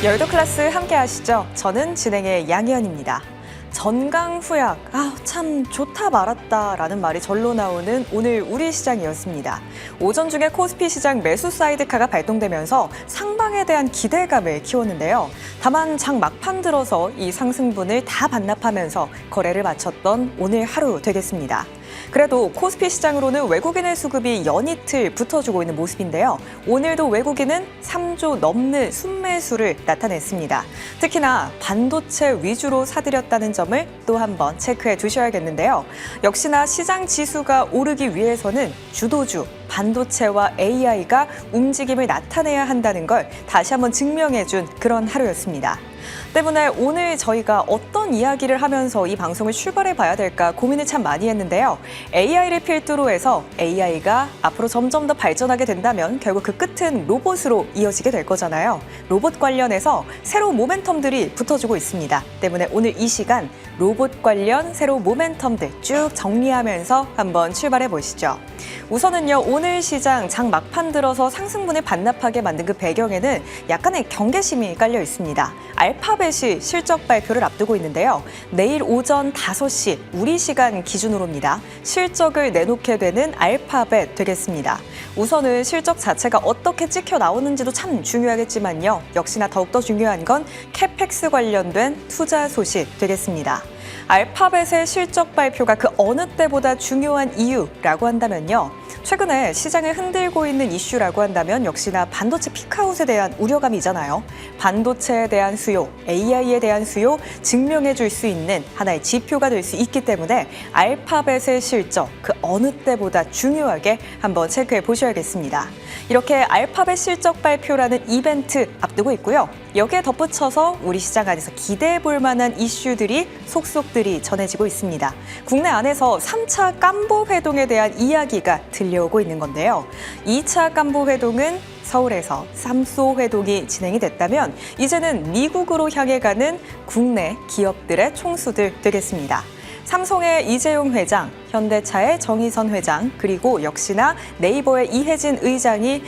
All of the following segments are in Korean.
여의도 클래스 함께 하시죠. 저는 진행의 양희연입니다. 전강후약, 참 좋다 말았다 라는 말이 절로 나오는 오늘 우리 시장이었습니다. 오전 중에 코스피 시장 매수 사이드카가 발동되면서 상방에 대한 기대감을 키웠는데요. 다만 장 막판 들어서 이 상승분을 다 반납하면서 거래를 마쳤던 오늘 하루 되겠습니다. 그래도 코스피 시장으로는 외국인의 수급이 연이틀 붙어주고 있는 모습인데요. 오늘도 외국인은 3조 넘는 순매수를 나타냈습니다. 특히나 반도체 위주로 사들였다는 점을 또 한번 체크해 두셔야겠는데요. 역시나 시장 지수가 오르기 위해서는 주도주, 반도체와 AI가 움직임을 나타내야 한다는 걸 다시 한번 증명해준 그런 하루였습니다. 때문에 오늘 저희가 어떤 이야기를 하면서 이 방송을 출발해 봐야 될까 고민을 참 많이 했는데요. AI를 필두로 해서 AI가 앞으로 점점 더 발전하게 된다면 결국 그 끝은 로봇으로 이어지게 될 거잖아요. 로봇 관련해서 새로운 모멘텀들이 붙어주고 있습니다. 때문에 오늘 이 시간 로봇 관련 새로운 모멘텀들 쭉 정리하면서 한번 출발해 보시죠. 우선은요, 오늘 시장 장 막판 들어서 상승분을 반납하게 만든 그 배경에는 약간의 경계심이 깔려 있습니다. 알파벳이 실적 발표를 앞두고 있는데요. 내일 오전 5시 우리 시간 기준으로입니다. 실적을 내놓게 되는 알파벳 되겠습니다. 우선은 실적 자체가 어떻게 찍혀 나오는지도 참 중요하겠지만요. 역시나 더욱더 중요한 건 캐펙스 관련된 투자 소식 되겠습니다. 알파벳의 실적 발표가 그 어느 때보다 중요한 이유라고 한다면요. 최근에 시장을 흔들고 있는 이슈라고 한다면 역시나 반도체 피크아웃에 대한 우려감이잖아요. 반도체에 대한 수요, AI에 대한 수요 증명해 줄 수 있는 하나의 지표가 될 수 있기 때문에 알파벳의 실적 그 어느 때보다 중요하게 한번 체크해 보셔야겠습니다. 이렇게 알파벳 실적 발표라는 이벤트 앞두고 있고요. 여기에 덧붙여서 우리 시장 안에서 기대해 볼 만한 이슈들이 속속들이 전해지고 있습니다. 국내 안에서 3차 깐부 회동에 대한 이야기가 들려오고 있는 건데요. 2차 깐부 회동은 서울에서 쌈소 회동이 진행이 됐다면 이제는 미국으로 향해 가는 국내 기업들의 총수들 되겠습니다. 삼성의 이재용 회장, 현대차의 정의선 회장, 그리고 역시나 네이버의 이혜진 의장이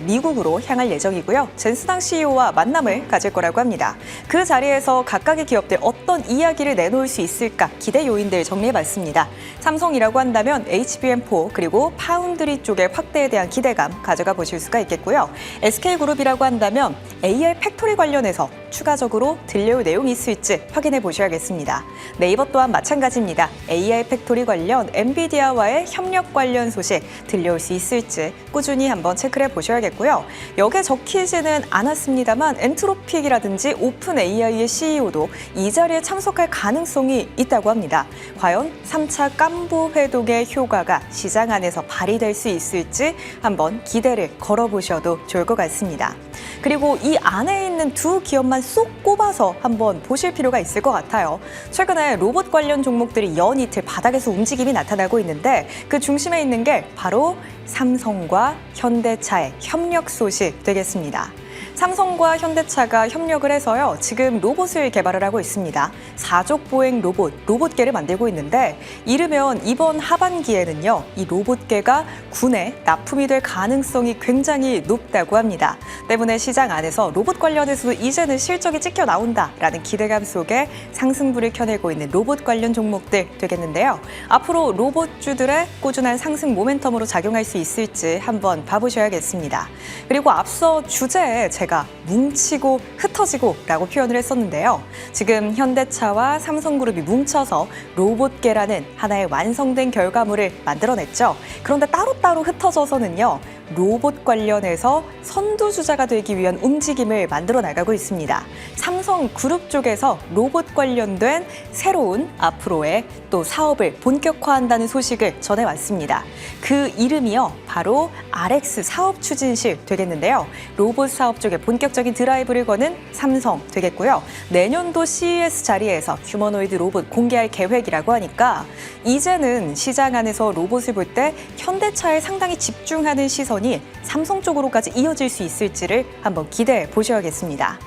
미국으로 향할 예정이고요. 젠스당 CEO와 만남을 가질 거라고 합니다. 그 자리에서 각각의 기업들 어떤 이야기를 내놓을 수 있을까 기대 요인들 정리해봤습니다. 삼성이라고 한다면 HBM4 그리고 파운드리 쪽의 확대에 대한 기대감 가져가 보실 수가 있겠고요. SK그룹이라고 한다면 AI 팩토리 관련해서 추가적으로 들려올 내용이 있을지 확인해 보셔야겠습니다. 네이버 또한 마찬가지입니다. AI 팩토리 관련 엔비디아와의 협력 관련 소식 들려올 수 있을지 꾸준히 한번 체크를 해보셔야겠고요. 여기에 적히지는 않았습니다만 엔트로픽이라든지 오픈 AI의 CEO도 이 자리에 참석할 가능성이 있다고 합니다. 과연 3차 깐부 회동의 효과가 시장 안에서 발휘될 수 있을지 한번 기대를 걸어보셔도 좋을 것 같습니다. 그리고 이 안에 있는 두 기업만 쏙 꼽아서 한번 보실 필요가 있을 것 같아요. 최근에 로봇 관련 종목들이 연이틀 바닥에서 움직임이 나타나고 있는데 그 중심에 있는 게 바로 삼성과 현대차의 협력 소식 되겠습니다. 삼성과 현대차가 협력을 해서요. 지금 로봇을 개발을 하고 있습니다. 사족 보행 로봇계를 만들고 있는데 이르면 이번 하반기에는요. 이 로봇계가 군에 납품이 될 가능성이 굉장히 높다고 합니다. 때문에 시장 안에서 로봇 관련해서도 이제는 실적이 찍혀 나온다라는 기대감 속에 상승불을 켜내고 있는 로봇 관련 종목들 되겠는데요. 앞으로 로봇주들의 꾸준한 상승 모멘텀으로 작용할 수 있을지 한번 봐보셔야겠습니다. 그리고 앞서 주제에 제가 뭉치고 흩어지고라고 표현을 했었는데요. 지금 현대차와 삼성그룹이 뭉쳐서 로봇계라는 하나의 완성된 결과물을 만들어냈죠. 그런데 따로따로 흩어져서는요. 로봇 관련해서 선두주자가 되기 위한 움직임을 만들어 나가고 있습니다. 삼성그룹 쪽에서 로봇 관련된 새로운 앞으로의 또 사업을 본격화한다는 소식을 전해왔습니다. 그 이름이요. 바로 RX 사업추진실 되겠는데요. 로봇 사업 쪽에 본격적인 드라이브를 거는 삼성 되겠고요. 내년도 CES 자리에서 휴머노이드 로봇 공개할 계획이라고 하니까 이제는 시장 안에서 로봇을 볼 때 현대차에 상당히 집중하는 시선이 삼성 쪽으로까지 이어질 수 있을지를 한번 기대해 보셔야겠습니다.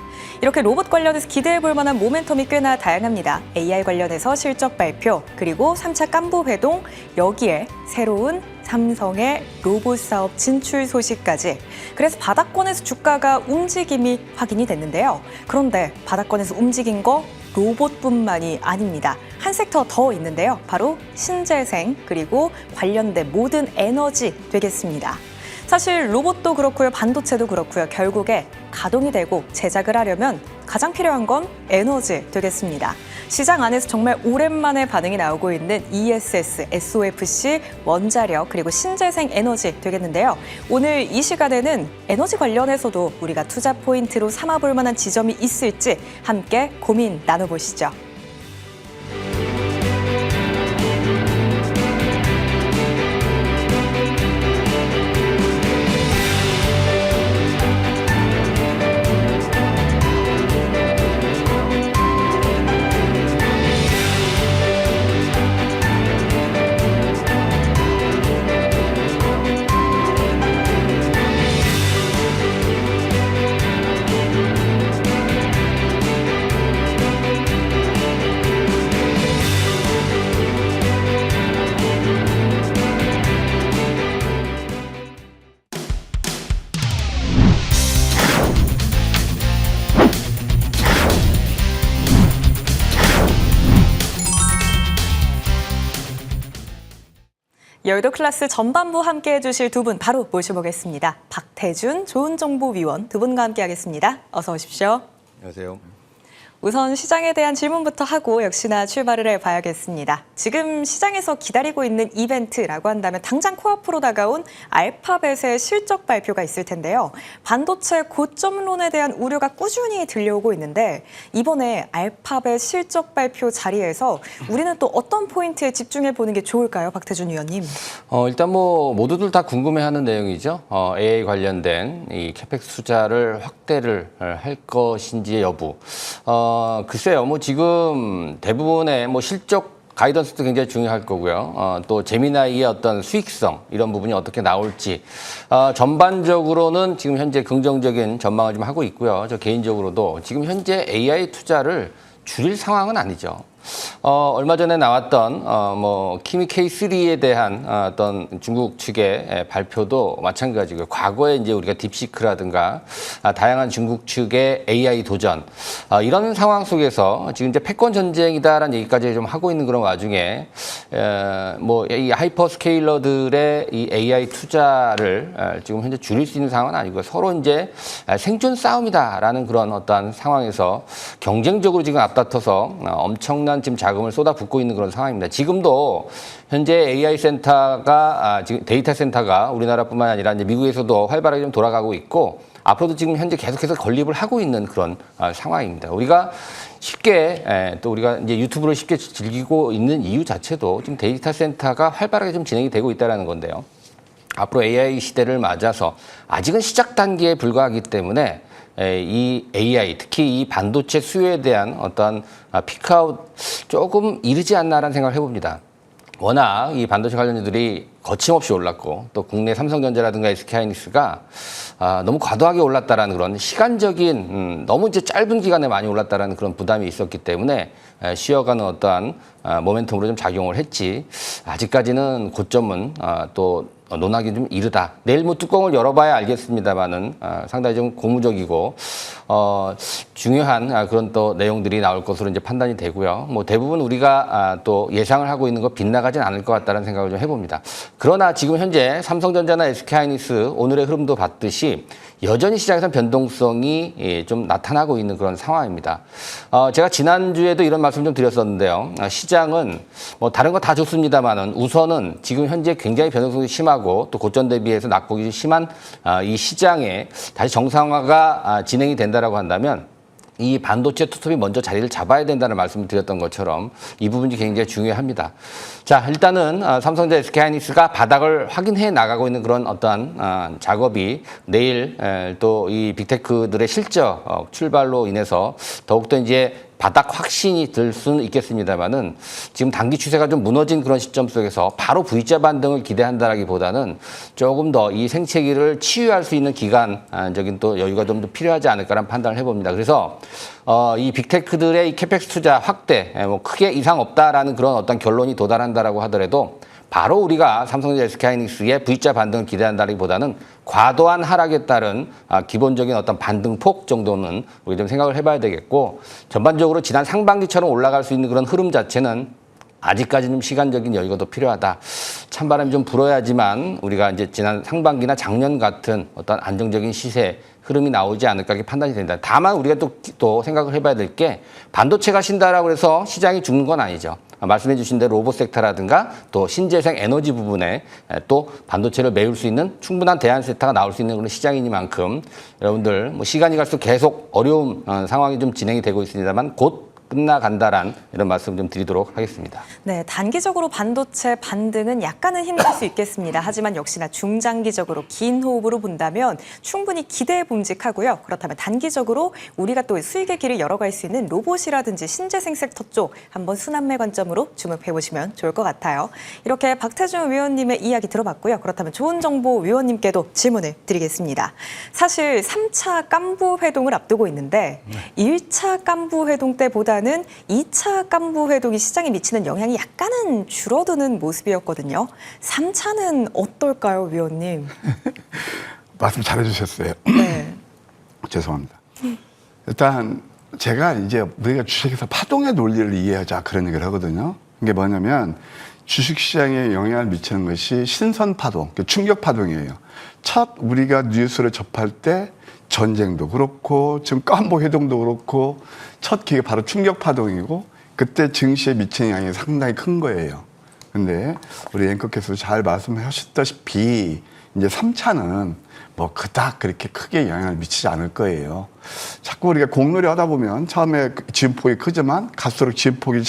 이렇게 로봇 관련해서 기대해 볼 만한 모멘텀이 꽤나 다양합니다. AI 관련해서 실적 발표, 그리고 3차 깐부 회동, 여기에 새로운 삼성의 로봇 사업 진출 소식까지. 그래서 바닥권에서 주가가 움직임이 확인이 됐는데요. 그런데 바닥권에서 움직인 거 로봇뿐만이 아닙니다. 한 섹터 더 있는데요. 바로 신재생 그리고 관련된 모든 에너지 되겠습니다. 사실 로봇도 그렇고요, 반도체도 그렇고요. 결국에 가동이 되고 제작을 하려면 가장 필요한 건 에너지 되겠습니다. 시장 안에서 정말 오랜만에 반응이 나오고 있는 ESS, SOFC, 원자력 그리고 신재생 에너지 되겠는데요. 오늘 이 시간에는 에너지 관련해서도 우리가 투자 포인트로 삼아볼 만한 지점이 있을지 함께 고민 나눠보시죠. 여의도 클래스 전반부 함께 해주실 두 분 바로 모셔보겠습니다. 박태준 좋은정보위원 두 분과 함께하겠습니다. 어서 오십시오. 안녕하세요. 우선 시장에 대한 질문부터 하고 역시나 출발을 해봐야겠습니다. 지금 시장에서 기다리고 있는 이벤트라고 한다면 당장 코앞으로 다가온 알파벳의 실적 발표가 있을 텐데요. 반도체 고점론에 대한 우려가 꾸준히 들려오고 있는데 이번에 알파벳 실적 발표 자리에서 우리는 또 어떤 포인트에 집중해 보는 게 좋을까요, 박태준 위원님? 일단 뭐 모두들 다 궁금해하는 내용이죠. AI 관련된 이 캐펙스 투자를 확대를 할 것인지의 여부. 글쎄요, 뭐 지금 대부분의 뭐 실적 가이던스도 굉장히 중요할 거고요. 또 제미나이의 어떤 수익성 이런 부분이 어떻게 나올지 전반적으로는 지금 현재 긍정적인 전망을 좀 하고 있고요. 저 개인적으로도 지금 현재 AI 투자를 줄일 상황은 아니죠. 얼마 전에 나왔던 뭐 키미 K3에 대한 어떤 중국 측의 발표도 마찬가지고요. 과거에 이제 우리가 딥시크라든가 다양한 중국 측의 AI 도전 이런 상황 속에서 지금 이제 패권 전쟁이다라는 얘기까지 좀 하고 있는 그런 와중에 뭐 이 하이퍼스케일러들의 이 AI 투자를 지금 현재 줄일 수 있는 상황은 아니고 서로 이제 생존 싸움이다라는 그런 어떤 상황에서 경쟁적으로 지금 앞다퉈서 엄청난 지금 자금을 쏟아붓고 있는 그런 상황입니다. 지금도 현재 AI 센터가 지금 데이터 센터가 우리나라뿐만 아니라 이제 미국에서도 활발하게 좀 돌아가고 있고 앞으로도 지금 현재 계속해서 건립을 하고 있는 그런 상황입니다. 우리가 쉽게 또 우리가 이제 유튜브를 쉽게 즐기고 있는 이유 자체도 지금 데이터 센터가 활발하게 좀 진행이 되고 있다는 건데요. 앞으로 AI 시대를 맞아서 아직은 시작 단계에 불과하기 때문에 이 AI, 특히 이 반도체 수요에 대한 어떤 피크아웃 조금 이르지 않나라는 생각을 해봅니다. 워낙 이 반도체 관련주들이 거침없이 올랐고 또 국내 삼성전자라든가 SK하이닉스가 너무 과도하게 올랐다라는 그런 시간적인 너무 이제 짧은 기간에 많이 올랐다라는 그런 부담이 있었기 때문에 쉬어가는 어떠한 모멘텀으로 좀 작용을 했지 아직까지는 고점은 또 논하기 좀 이르다. 내일 뭐 뚜껑을 열어봐야 알겠습니다만은 상당히 좀 고무적이고 중요한 그런 또 내용들이 나올 것으로 이제 판단이 되고요. 뭐 대부분 우리가 또 예상을 하고 있는 거 빗나가진 않을 것 같다는 생각을 좀 해봅니다. 그러나 지금 현재 삼성전자나 SK하이닉스 오늘의 흐름도 봤듯이 여전히 시장에서는 변동성이 좀 나타나고 있는 그런 상황입니다. 제가 지난주에도 이런 말씀 좀 드렸었는데요. 시장은 뭐 다른 거 다 좋습니다만은 우선은 지금 현재 굉장히 변동성이 심하고 또 고점 대비해서 낙폭이 심한 이 시장에 다시 정상화가 진행이 된다라고 한다면 이 반도체 투톱이 먼저 자리를 잡아야 된다는 말씀을 드렸던 것처럼 이 부분이 굉장히 중요합니다. 자, 일단은 삼성전자 SK하이닉스가 바닥을 확인해 나가고 있는 그런 어떠한 작업이 내일 또 이 빅테크들의 실적 출발로 인해서 더욱더 이제 바닥 확신이 들 수는 있겠습니다만은 지금 단기 추세가 좀 무너진 그런 시점 속에서 바로 V자 반등을 기대한다라기보다는 조금 더 이 생채기를 치유할 수 있는 기간적인 또 여유가 좀 더 필요하지 않을까라는 판단을 해봅니다. 그래서 이 빅테크들의 이 캐펙스 투자 확대 뭐 크게 이상 없다라는 그런 어떤 결론이 도달한다라고 하더라도 바로 우리가 삼성전자 SK하이닉스의 V자 반등을 기대한다기보다는 과도한 하락에 따른 기본적인 어떤 반등폭 정도는 우리 좀 생각을 해봐야 되겠고, 전반적으로 지난 상반기처럼 올라갈 수 있는 그런 흐름 자체는 아직까지는 좀 시간적인 여유가 더 필요하다. 찬바람이 좀 불어야지만 우리가 이제 지난 상반기나 작년 같은 어떤 안정적인 시세 흐름이 나오지 않을까 이렇게 판단이 된다. 다만 우리가 또 생각을 해봐야 될 게, 반도체가 신다라고 해서 시장이 죽는 건 아니죠. 말씀해 주신 대로 로봇 섹터라든가 또 신재생 에너지 부분에 또 반도체를 메울 수 있는 충분한 대안 세타가 나올 수 있는 그런 시장이니만큼 여러분들 뭐 시간이 갈수록 계속 어려운 상황이 좀 진행이 되고 있습니다만 곧 끝나간다란 이런 말씀 좀 드리도록 하겠습니다. 네, 단기적으로 반도체 반등은 약간은 힘들 수 있겠습니다. 하지만 역시나 중장기적으로 긴 호흡으로 본다면 충분히 기대해 봄직하고요. 그렇다면 단기적으로 우리가 또 수익의 길을 열어갈 수 있는 로봇이라든지 신재생 섹터 쪽 한번 순환매 관점으로 주목해 보시면 좋을 것 같아요. 이렇게 박태준 위원님의 이야기 들어봤고요. 그렇다면 좋은 정보 위원님께도 질문을 드리겠습니다. 사실 3차 깐부 회동을 앞두고 있는데 1차 깐부 회동 때보다 는 2차 깐부 회동이 시장에 미치는 영향이 약간은 줄어드는 모습이었거든요. 3차는 어떨까요, 위원님? 말씀 잘해주셨어요. 네. 죄송합니다. 일단 제가 이제 우리가 주식에서 파동의 논리를 이해하자 그런 얘기를 하거든요. 이게 뭐냐면 주식시장에 영향을 미치는 것이 신선 파동, 충격 파동이에요. 첫 우리가 뉴스를 접할 때 전쟁도 그렇고 지금 깐부 회동도 그렇고 첫 기회가 바로 충격 파동이고 그때 증시에 미치는 영향이 상당히 큰 거예요. 근데 우리 앵커께서 잘 말씀하셨다시피 이제 3차는 뭐 그닥 그렇게 크게 영향을 미치지 않을 거예요. 자꾸 우리가 공놀이 하다 보면 처음에 지분폭이 크지만 갈수록 지분폭이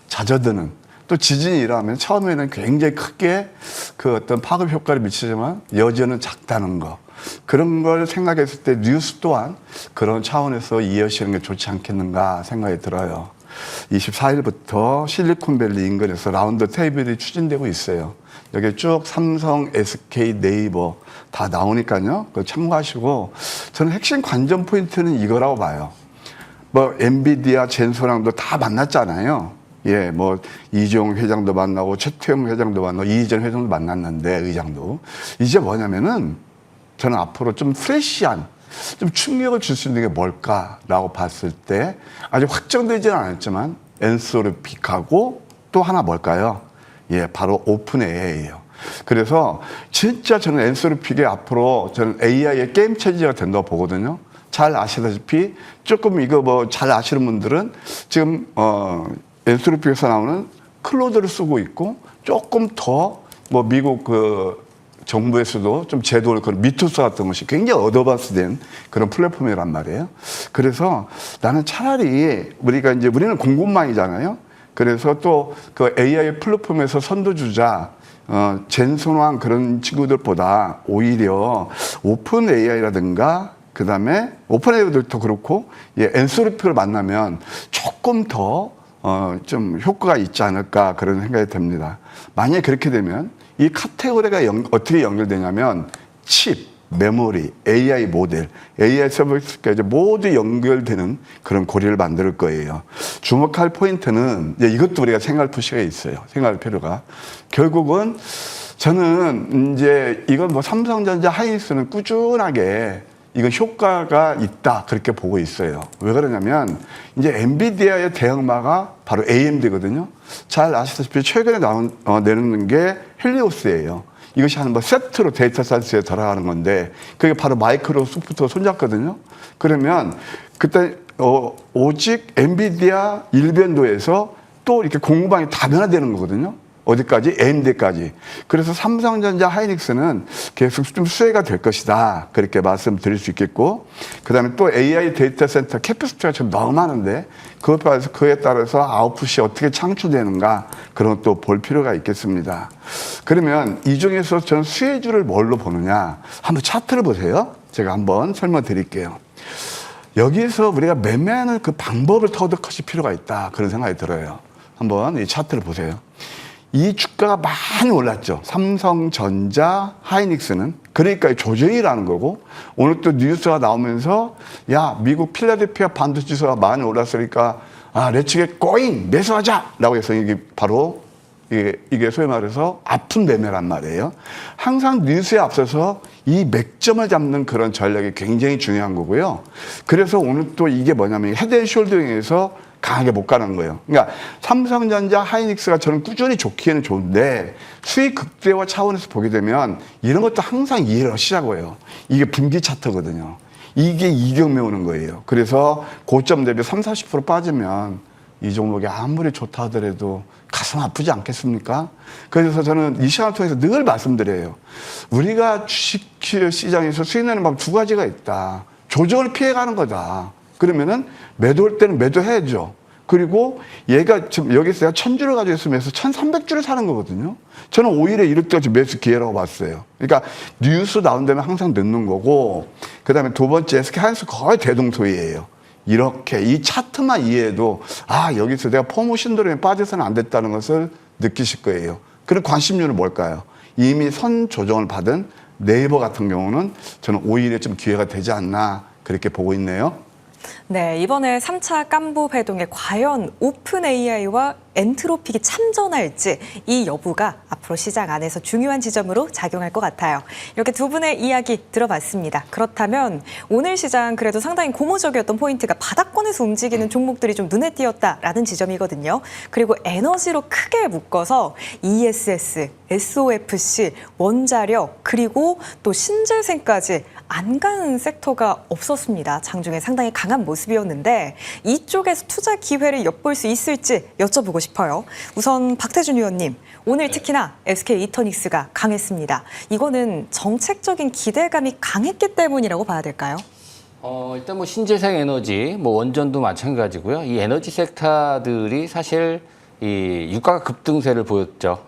잦아드는 또 지진이 일어나면 처음에는 굉장히 크게 그 어떤 파급 효과를 미치지만 여전은 작다는 거. 그런 걸 생각했을 때 뉴스 또한 그런 차원에서 이해하시는 게 좋지 않겠는가 생각이 들어요. 24일부터 실리콘밸리 인근에서 라운드 테이블이 추진되고 있어요. 여기 쭉 삼성, SK, 네이버 다 나오니까요. 그거 참고하시고 저는 핵심 관전 포인트는 이거라고 봐요. 뭐 엔비디아, 젠소랑도 다 만났잖아요. 예, 뭐 이종 회장도 만나고 최태용 회장도 만나고 이희전 회장도 만났는데 의장도 이제 뭐냐면은 저는 앞으로 좀 프레시한 좀 충격을 줄 수 있는 게 뭘까라고 봤을 때 아직 확정되지는 않았지만 엔소르픽하고 또 하나 뭘까요? 예, 바로 오픈 AI예요. 그래서 진짜 저는 엔소르픽이 앞으로 저는 AI의 게임 체인저가 된다고 보거든요. 잘 아시다시피 조금 이거 뭐 잘 아시는 분들은 지금 엔소르픽에서 나오는 클로드를 쓰고 있고 조금 더 뭐 미국 그 정부에서도 좀 제도를 그런 미투스 같은 것이 굉장히 어드밴스된 그런 플랫폼이란 말이에요. 그래서 나는 차라리 우리는 공급망이잖아요. 그래서 또 그 AI 플랫폼에서 선두주자 젠슨왕 그런 친구들보다 오히려 오픈 AI라든가 그다음에 오픈 AI도 그렇고 엔소르픽을 만나면 조금 더 좀 효과가 있지 않을까 그런 생각이 듭니다. 만약에 그렇게 되면 이 카테고리가 어떻게 연결되냐면 칩, 메모리, AI 모델, AI 서비스까지 모두 연결되는 그런 고리를 만들 거예요. 주목할 포인트는 이것도 우리가 생각할 필요가 있어요. 생각할 필요가. 결국은 저는 이제 이건 뭐 삼성전자, 하이닉스는 꾸준하게 이건 효과가 있다 그렇게 보고 있어요. 왜 그러냐면 이제 엔비디아의 대형마가 바로 AMD거든요. 잘 아시다시피 최근에 내놓는 게 헬리오스예요. 이것이 한 뭐 세트로 데이터 사이언스에 들어가는 건데 그게 바로 마이크로소프트가 손잡거든요. 그러면 그때 오직 엔비디아 일변도에서 또 이렇게 공급망이 다 변화되는 거거든요. 어디까지? AMD까지. 그래서 삼성전자, 하이닉스는 계속 좀 수혜가 될 것이다. 그렇게 말씀드릴 수 있겠고, 그 다음에 또 AI 데이터 센터 캐패시티가 지금 너무 많은데, 그에 따라서 아웃풋이 어떻게 창출되는가, 그런 것도 볼 필요가 있겠습니다. 그러면 이 중에서 저는 수혜주를 뭘로 보느냐? 한번 차트를 보세요. 제가 한번 설명 드릴게요. 여기에서 우리가 매매하는 그 방법을 터득하실 필요가 있다. 그런 생각이 들어요. 한번 이 차트를 보세요. 이 주가가 많이 올랐죠. 삼성전자, 하이닉스는. 그러니까 조정이라는 거고, 오늘 또 뉴스가 나오면서, 야, 미국 필라델피아 반도체 지수가 많이 올랐으니까, 렛츠 겟 고잉! 매수하자! 라고 해서 이게 바로 이게 소위 말해서 아픈 매매란 말이에요. 항상 뉴스에 앞서서 이 맥점을 잡는 그런 전략이 굉장히 중요한 거고요. 그래서 오늘 또 이게 뭐냐면 헤드앤숄더링에서 강하게 못 가는 거예요. 그러니까 삼성전자, 하이닉스가 저는 꾸준히 좋기에는 좋은데 수익 극대화 차원에서 보게 되면 이런 것도 항상 이해를 하시자고 해요. 이게 분기 차트거든요. 이게 이격매 오는 거예요. 그래서 고점 대비 30-40% 빠지면 이 종목이 아무리 좋다 하더라도 가슴 아프지 않겠습니까? 그래서 저는 이 시간을 통해서 늘 말씀드려요. 우리가 주식 시장에서 수익 내는 방법 두 가지가 있다. 조정을 피해가는 거다. 그러면은 매도할 때는 매도해야죠. 그리고 얘가 지금 여기서 내가 1000주를 가지고 있으면서 1300주를 사는 거거든요. 저는 오히려 이럴 때가 매수 기회라고 봤어요. 그러니까 뉴스 나온 다음에 항상 넣는 거고, 그 다음에 두 번째 SK하이닉스 거의 대동소이예요. 이렇게 이 차트만 이해해도 여기서 내가 포모 신도림에 빠져서는 안 됐다는 것을 느끼실 거예요. 그런 관심료는 뭘까요? 이미 선 조정을 받은 네이버 같은 경우는 저는 오히려 좀 기회가 되지 않나 그렇게 보고 있네요. 네, 이번에 3차 깐부 회동에 과연 오픈 AI와 엔트로픽이 참전할지 이 여부가 앞으로 시장 안에서 중요한 지점으로 작용할 것 같아요. 이렇게 두 분의 이야기 들어봤습니다. 그렇다면 오늘 시장 그래도 상당히 고무적이었던 포인트가 바닥권에서 움직이는 종목들이 좀 눈에 띄었다라는 지점이거든요. 그리고 에너지로 크게 묶어서 ESS, SOFC, 원자력 그리고 또 신재생까지 안 가는 섹터가 없었습니다. 장중에 상당히 강한 모습이었는데 이쪽에서 투자 기회를 엿볼 수 있을지 여쭤보고 싶어요. 우선 박태준 의원님, 오늘 특히나 SK 이터닉스가 강했습니다. 이거는 정책적인 기대감이 강했기 때문이라고 봐야 될까요? 일단 뭐 신재생 에너지, 뭐 원전도 마찬가지고요. 이 에너지 섹터들이 사실 이 유가가 급등세를 보였죠.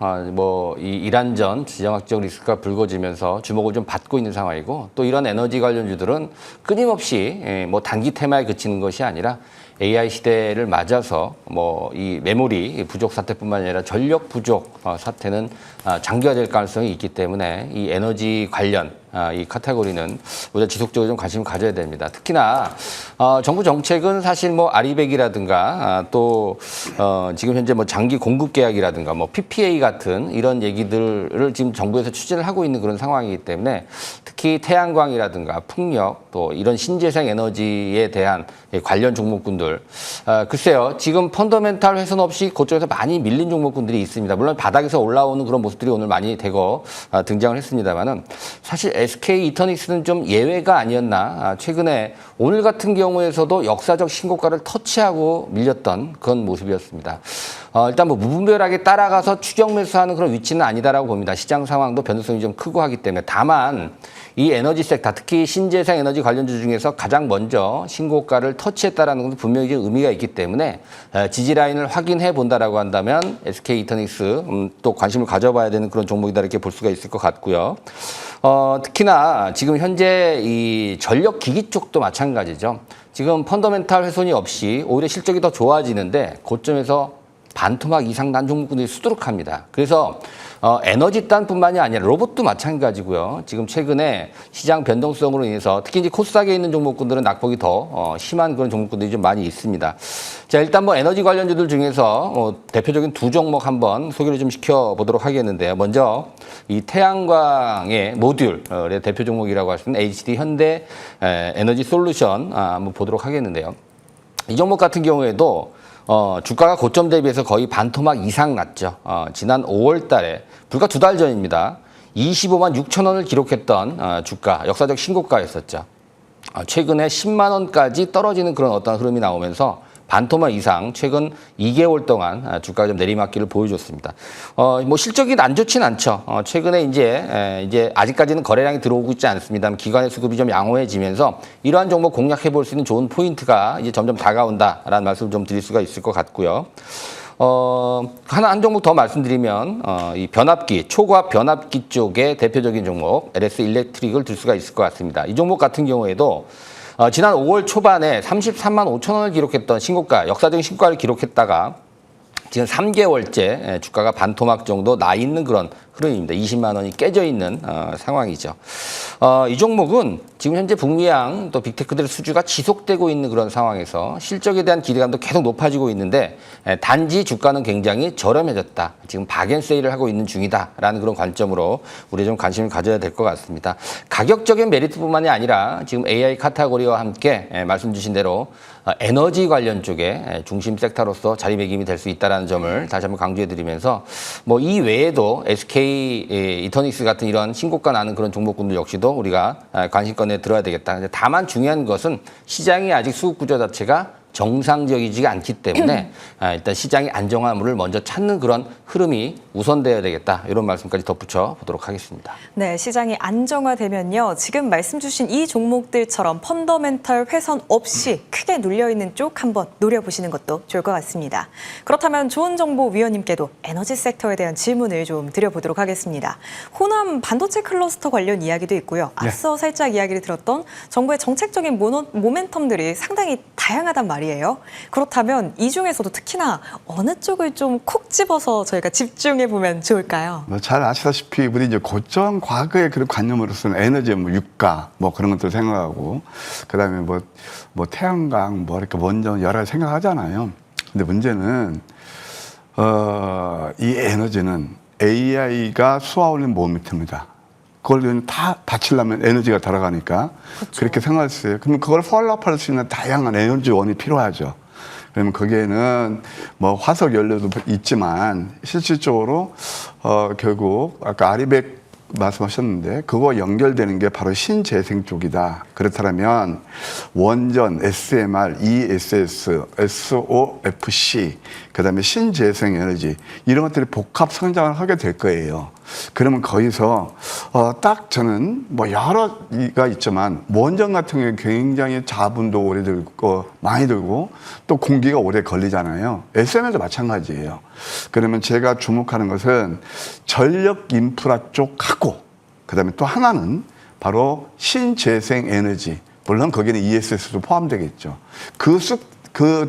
이 이란전 지정학적 리스크가 불거지면서 주목을 좀 받고 있는 상황이고, 또 이런 에너지 관련주들은 끊임없이 뭐 단기 테마에 그치는 것이 아니라 AI 시대를 맞아서 뭐 이 메모리 부족 사태뿐만 아니라 전력 부족 사태는 장기화될 가능성이 있기 때문에 이 에너지 관련 이 카테고리는 우리가 지속적으로 좀 관심을 가져야 됩니다. 특히나 정부 정책은 사실 뭐 아리백이라든가 또 지금 현재 뭐 장기 공급 계약이라든가 뭐 PPA 같은 이런 얘기들을 지금 정부에서 추진을 하고 있는 그런 상황이기 때문에 특히 태양광이라든가 풍력 또 이런 신재생 에너지에 대한 관련 종목군들 글쎄요, 지금 펀더멘탈 훼손 없이 그쪽에서 많이 밀린 종목군들이 있습니다. 물론 바닥에서 올라오는 그런 모습들이 오늘 많이 대거 등장을 했습니다만은 사실 SK 이터닉스는 좀 예외가 아니었나. 최근에 오늘 같은 경우에서도 역사적 신고가를 터치하고 밀렸던 그런 모습이었습니다. 일단 뭐 무분별하게 따라가서 추격 매수하는 그런 위치는 아니다라고 봅니다. 시장 상황도 변동성이 좀 크고 하기 때문에. 다만 이 에너지 섹터, 특히 신재생 에너지 관련주 중에서 가장 먼저 신고가를 터치했다라는 것은 분명히 의미가 있기 때문에 지지 라인을 확인해 본다라고 한다면 SK 이터닉스 또 관심을 가져봐야 되는 그런 종목이다 이렇게 볼 수가 있을 것 같고요. 특히나 지금 현재 이 전력 기기 쪽도 마찬가지죠. 지금 펀더멘탈 훼손이 없이 오히려 실적이 더 좋아지는데 고점에서 반토막 이상 난 종목군들이 수두룩합니다. 그래서 에너지 단뿐만이 아니라 로봇도 마찬가지고요. 지금 최근에 시장 변동성으로 인해서 특히 이제 코스닥에 있는 종목군들은 낙폭이 더 심한 그런 종목군들이 좀 많이 있습니다. 자, 일단 뭐 에너지 관련주들 중에서 대표적인 두 종목 한번 소개를 좀 시켜보도록 하겠는데요. 먼저 이 태양광의 모듈의 대표 종목이라고 할 수 있는 HD 현대 에너지 솔루션 한번 보도록 하겠는데요. 이 종목 같은 경우에도 주가가 고점 대비해서 거의 반토막 이상 났죠. 지난 5월 달에 불과 2달 전입니다. 25만 6천 원을 기록했던 주가, 역사적 신고가였었죠. 최근에 10만 원까지 떨어지는 그런 어떤 흐름이 나오면서 반토막 이상 최근 2개월 동안 주가가 좀 내리막길을 보여줬습니다. 뭐 실적이 안 좋진 않죠. 최근에 이제 아직까지는 거래량이 들어오고 있지 않습니다. 기관의 수급이 좀 양호해지면서 이러한 종목 공략해 볼 수 있는 좋은 포인트가 이제 점점 다가온다라는 말씀을 좀 드릴 수가 있을 것 같고요. 한 종목 더 말씀드리면 이 변압기, 초고압 변압기 쪽의 대표적인 종목 LS 일렉트릭을 들 수가 있을 것 같습니다. 이 종목 같은 경우에도 지난 5월 초반에 33만 5천 원을 기록했던 신고가, 역사적인 신고가를 기록했다가 지금 3개월째 주가가 반토막 정도 나 있는 그런 흐름입니다. 20만 원이 깨져 있는 상황이죠. 이 종목은 지금 현재 북미양 또 빅테크들의 수주가 지속되고 있는 그런 상황에서 실적에 대한 기대감도 계속 높아지고 있는데 단지 주가는 굉장히 저렴해졌다. 지금 박앤세일을 하고 있는 중이다라는 그런 관점으로 우리 좀 관심을 가져야 될 것 같습니다. 가격적인 메리트뿐만이 아니라 지금 AI 카테고리와 함께 말씀 주신 대로 에너지 관련 쪽에 중심 섹터로서 자리매김이 될 수 있다는 점을 다시 한번 강조해드리면서 뭐 이 외에도 SK 이터닉스 같은 이런 신고가 나는 그런 종목군들 역시도 우리가 관심권에 들어야 되겠다. 다만 중요한 것은 시장이 아직 수급 구조 자체가 정상적이지가 않기 때문에 일단 시장의 안정화물을 먼저 찾는 그런 흐름이 우선되어야 되겠다. 이런 말씀까지 덧붙여 보도록 하겠습니다. 네, 시장이 안정화되면요. 지금 말씀 주신 이 종목들처럼 펀더멘털 훼손 없이 크게 눌려있는 쪽 한번 노려보시는 것도 좋을 것 같습니다. 그렇다면 좋은정보위원님께도 에너지 섹터에 대한 질문을 좀 드려보도록 하겠습니다. 호남 반도체 클러스터 관련 이야기도 있고요. 앞서 살짝 이야기를 들었던 정부의 정책적인 모멘텀들이 상당히 다양하단 말이에요. 그렇다면 이 중에서도 특히나 어느 쪽을 좀 콕 집어서 저희가 집중해 보면 좋을까요? 잘 아시다시피 우리 이제 고전 과거의 그런 관념으로서는 에너지, 뭐 유가, 뭐 그런 것들 생각하고 그다음에 뭐 태양광, 뭐 이렇게 먼저 여러 가지 생각하잖아요. 근데 문제는 이 에너지는 AI가 쏘아올린 모멘텀이다. 그걸 다 바치려면 에너지가 들어가니까 그렇죠. 그렇게 생각했어요. 그러면 그걸 포괄할 수 있는 다양한 에너지원이 필요하죠. 그러면 거기에는 뭐 화석 연료도 있지만 실질적으로 결국 아까 아리백 말씀하셨는데 그거 연결되는 게 바로 신재생 쪽이다. 그렇다면 원전, SMR, ESS, SOFC, 그다음에 신재생 에너지 이런 것들이 복합 성장을 하게 될 거예요. 그러면 거기서 딱 저는 뭐 여러 가 있지만 원전 같은 경우에 굉장히 자본도 오래 들고 많이 들고 또 공기가 오래 걸리잖아요. SMR도 마찬가지예요. 그러면 제가 주목하는 것은 전력 인프라 쪽하고 그다음에 또 하나는 바로 신재생 에너지. 물론 거기는 ESS도 포함되겠죠. 그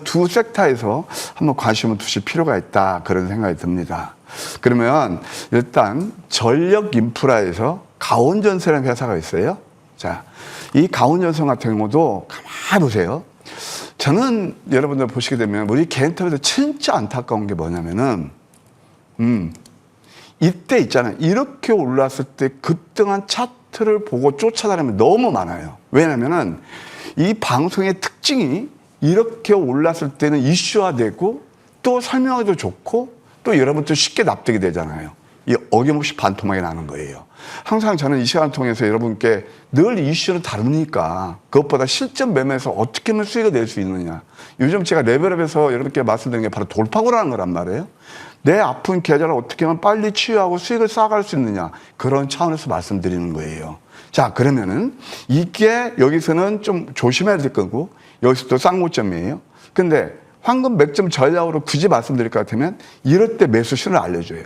두 섹터에서 한번 관심을 두실 필요가 있다. 그런 생각이 듭니다. 그러면 일단 전력 인프라에서 가온전선이라는 회사가 있어요. 자, 이 가온전선 같은 경우도 가만히 보세요. 저는 여러분들 보시게 되면 우리 개인탑에서 진짜 안타까운 게 뭐냐면은 이때 있잖아요. 이렇게 올랐을 때 급등한 차트를 보고 쫓아다니면 너무 많아요. 왜냐면은 이 방송의 특징이 이렇게 올랐을 때는 이슈화되고 또 설명하기도 좋고 또 여러분도 쉽게 납득이 되잖아요. 이 어김없이 반토막이 나는 거예요. 항상 저는 이 시간을 통해서 여러분께 늘 이슈는 다르니까 그것보다 실전 매매에서 어떻게 하면 수익을 낼 수 있느냐. 요즘 제가 레벨업에서 여러분께 말씀드리는 게 바로 돌파구라는 거란 말이에요. 내 아픈 계좌를 어떻게 하면 빨리 치유하고 수익을 쌓아갈 수 있느냐. 그런 차원에서 말씀드리는 거예요. 자, 그러면은 이게 여기서는 좀 조심해야 될 거고 여기서 또 쌍고점이에요. 근데 황금 맥점 전략으로 굳이 말씀드릴 것 같으면 이럴 때 매수 신호를 알려줘요.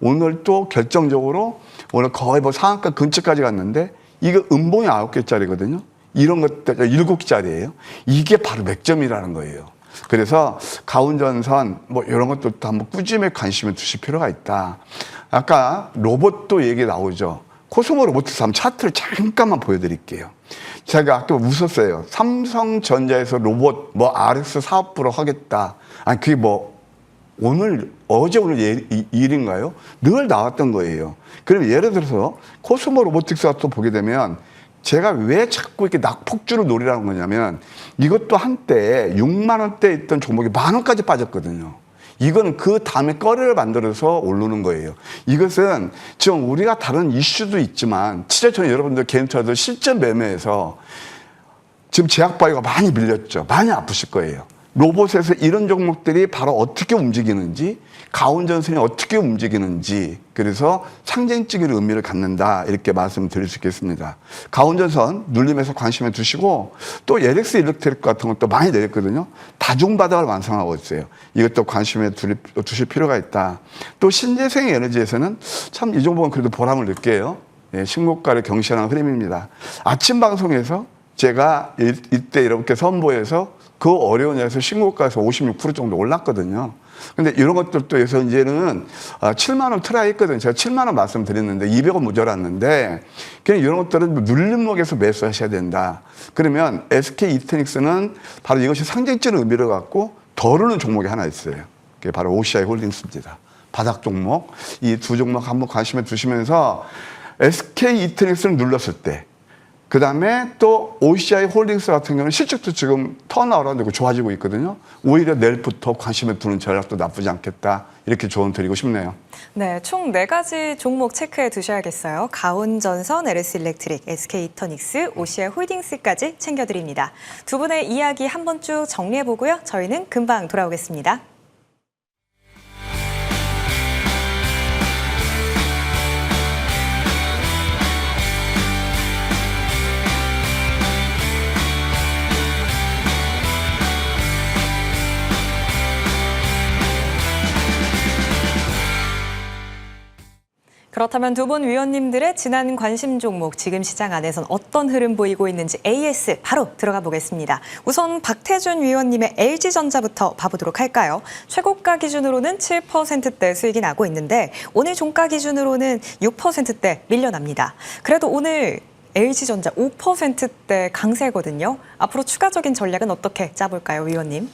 오늘 또 결정적으로 오늘 거의 뭐 상한가 근처까지 갔는데 이거 음봉이 9개짜리거든요. 이런 것들 7개짜리예요. 이게 바로 맥점이라는 거예요. 그래서 가운전선 뭐 이런 것도 한번 꾸준히 관심을 두실 필요가 있다. 아까 로봇도 얘기 나오죠. 코스모 로보틱스 한번 차트를 잠깐만 보여드릴게요. 제가 아까 웃었어요. 삼성전자에서 로봇 뭐 RX 사업부로 하겠다. 아니 그게 뭐 어제 오늘 일인가요? 늘 나왔던 거예요. 그럼 예를 들어서 코스모 로보틱스 또 보게 되면 제가 왜 자꾸 이렇게 낙폭주를 노리라는 거냐면 이것도 한때 6만 원대에 있던 종목이 10,000원까지 빠졌거든요. 이거는 그 다음에 거래를 만들어서 오르는 거예요. 이것은 지금 우리가 다른 이슈도 있지만 진짜 저는 여러분들 개인투자도 실전 매매에서 지금 제약바이오가 많이 밀렸죠. 많이 아프실 거예요. 로봇에서 이런 종목들이 바로 어떻게 움직이는지 가온전선이 어떻게 움직이는지 그래서 상징적인 의미를 갖는다 이렇게 말씀드릴 수 있겠습니다. 가온전선 눌림에서 관심을 두시고 또 LX 일렉트릭 같은 것도 많이 내렸거든요. 다중바닥을 완성하고 있어요. 이것도 관심을 두실 필요가 있다. 또 신재생 에너지에서는 참 이 종목은 그래도 보람을 느껴요. 예, 신고가를 경신하는 흐름입니다. 아침 방송에서 제가 이때 여러분께 선보여서 그 어려운 자리에서 신고가에서 56% 정도 올랐거든요. 근데 이런 것들도 해서 이제는 7만 원 트라이 했거든요. 제가 7만 원 말씀드렸는데 200원 모자랐는데 그냥 이런 것들은 눌림목에서 매수하셔야 된다. 그러면 SK 이터닉스는 바로 이것이 상징적인 의미를 갖고 더 오르는 종목이 하나 있어요. 그게 바로 OCI 홀딩스입니다. 바닥 종목. 이 두 종목 한번 관심을 두시면서 SK 이터닉스를 눌렀을 때 그 다음에 또 OCI 홀딩스 같은 경우는 실적도 지금 턴어라운드 되고 좋아지고 있거든요. 오히려 내일부터 관심을 두는 전략도 나쁘지 않겠다. 이렇게 조언 드리고 싶네요. 네, 총 4가지 종목 체크해 두셔야겠어요. 가온전선, LS일렉트릭, SK이터닉스, OCI 홀딩스까지 챙겨드립니다. 두 분의 이야기 한번 쭉 정리해보고요. 저희는 금방 돌아오겠습니다. 그렇다면 두 분 위원님들의 지난 관심 종목, 지금 시장 안에선 어떤 흐름 보이고 있는지 AS 바로 들어가 보겠습니다. 우선 박태준 위원님의 LG전자부터 봐보도록 할까요? 최고가 기준으로는 7%대 수익이 나고 있는데 오늘 종가 기준으로는 6%대 밀려납니다. 그래도 오늘 LG전자 5%대 강세거든요. 앞으로 추가적인 전략은 어떻게 짜볼까요, 위원님?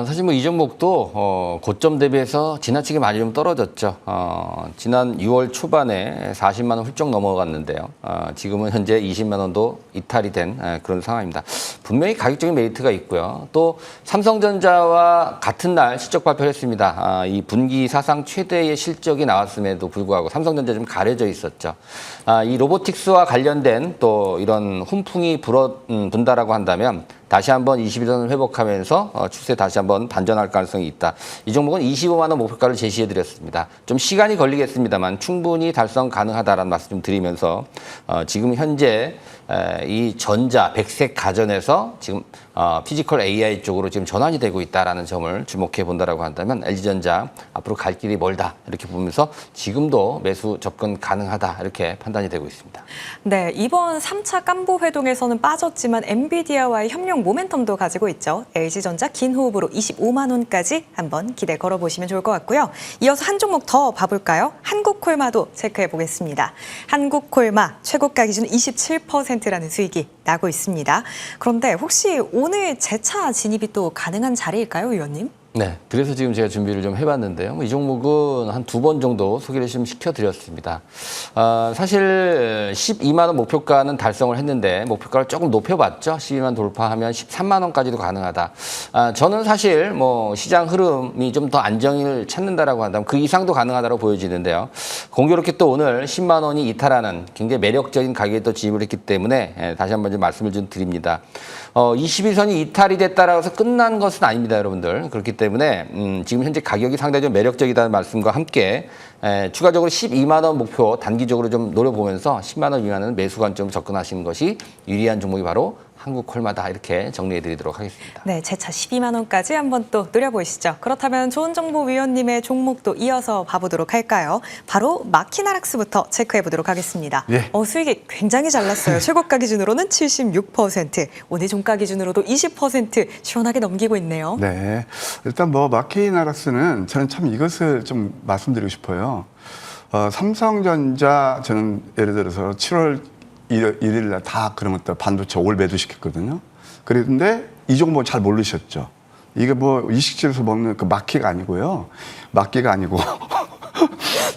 사실 뭐 이 종목도 고점 대비해서 지나치게 많이 좀 떨어졌죠. 지난 6월 초반에 40만 원 훌쩍 넘어갔는데요. 지금은 현재 20만 원도 이탈이 된 그런 상황입니다. 분명히 가격적인 메리트가 있고요. 또 삼성전자와 같은 날 실적 발표를 했습니다. 이 분기 사상 최대의 실적이 나왔음에도 불구하고 삼성전자 좀 가려져 있었죠. 이 로보틱스와 관련된 또 이런 훈풍이 분다라고 한다면 다시 한번 21선을 회복하면서 추세 다시 한번 반전할 가능성이 있다. 이 종목은 25만 원 목표가를 제시해드렸습니다. 좀 시간이 걸리겠습니다만 충분히 달성 가능하다라는 말씀 좀 드리면서 지금 현재 이 전자, 백색 가전에서 지금 피지컬 AI 쪽으로 지금 전환이 되고 있다라는 점을 주목해 본다라고 한다면 LG전자 앞으로 갈 길이 멀다 이렇게 보면서 지금도 매수 접근 가능하다 이렇게 판단이 되고 있습니다. 네, 이번 3차 깐부 회동에서는 빠졌지만 엔비디아와의 협력 모멘텀도 가지고 있죠. LG전자 긴 호흡으로 25만 원까지 한번 기대 걸어보시면 좋을 것 같고요. 이어서 한 종목 더 봐볼까요? 한국콜마도 체크해 보겠습니다. 한국콜마 최고가 기준 27%라는 수익이 나고 있습니다. 그런데 혹시 오늘 재차 진입이 또 가능한 자리일까요, 위원님? 네, 그래서 지금 제가 준비를 좀 해봤는데요. 이 종목은 한 2번 정도 소개를 좀 시켜드렸습니다. 사실 12만 원 목표가는 달성을 했는데 목표가를 조금 높여봤죠. 12만 돌파하면 13만 원까지도 가능하다. 저는 사실 뭐 시장 흐름이 좀 더 안정을 찾는다라고 한다면 그 이상도 가능하다고 보여지는데요. 공교롭게 또 오늘 10만 원이 이탈하는 굉장히 매력적인 가격에 또 진입을 했기 때문에 다시 한번 좀 말씀을 좀 드립니다. 21선이 이탈이 됐다라고 해서 끝난 것은 아닙니다, 여러분들. 그렇기 때문에 지금 현재 가격이 상당히 좀 매력적이다는 말씀과 함께 추가적으로 12만 원 목표 단기적으로 좀 노려보면서 10만 원 미만은 매수 관점으로 접근하시는 것이 유리한 종목이 바로 한국콜마다 이렇게 정리해드리도록 하겠습니다. 네, 재차 12만 원까지 한번 또 노려보시죠. 그렇다면 좋은정보위원님의 종목도 이어서 봐보도록 할까요? 바로 마키나락스부터 체크해보도록 하겠습니다. 예. 수익이 굉장히 잘 났어요. 최고가 기준으로는 76%, 오늘 종가 기준으로도 20% 시원하게 넘기고 있네요. 네. 일단 뭐 마키나락스는 저는 참 이것을 좀 말씀드리고 싶어요. 삼성전자 저는 예를 들어서 7월 1일 날 다 그런 것들 반도체 올 매도시켰거든요. 그런데 이 종목 잘 모르셨죠. 이게 뭐 이식집에서 먹는 그 마키가 아니고요. 마키가 아니고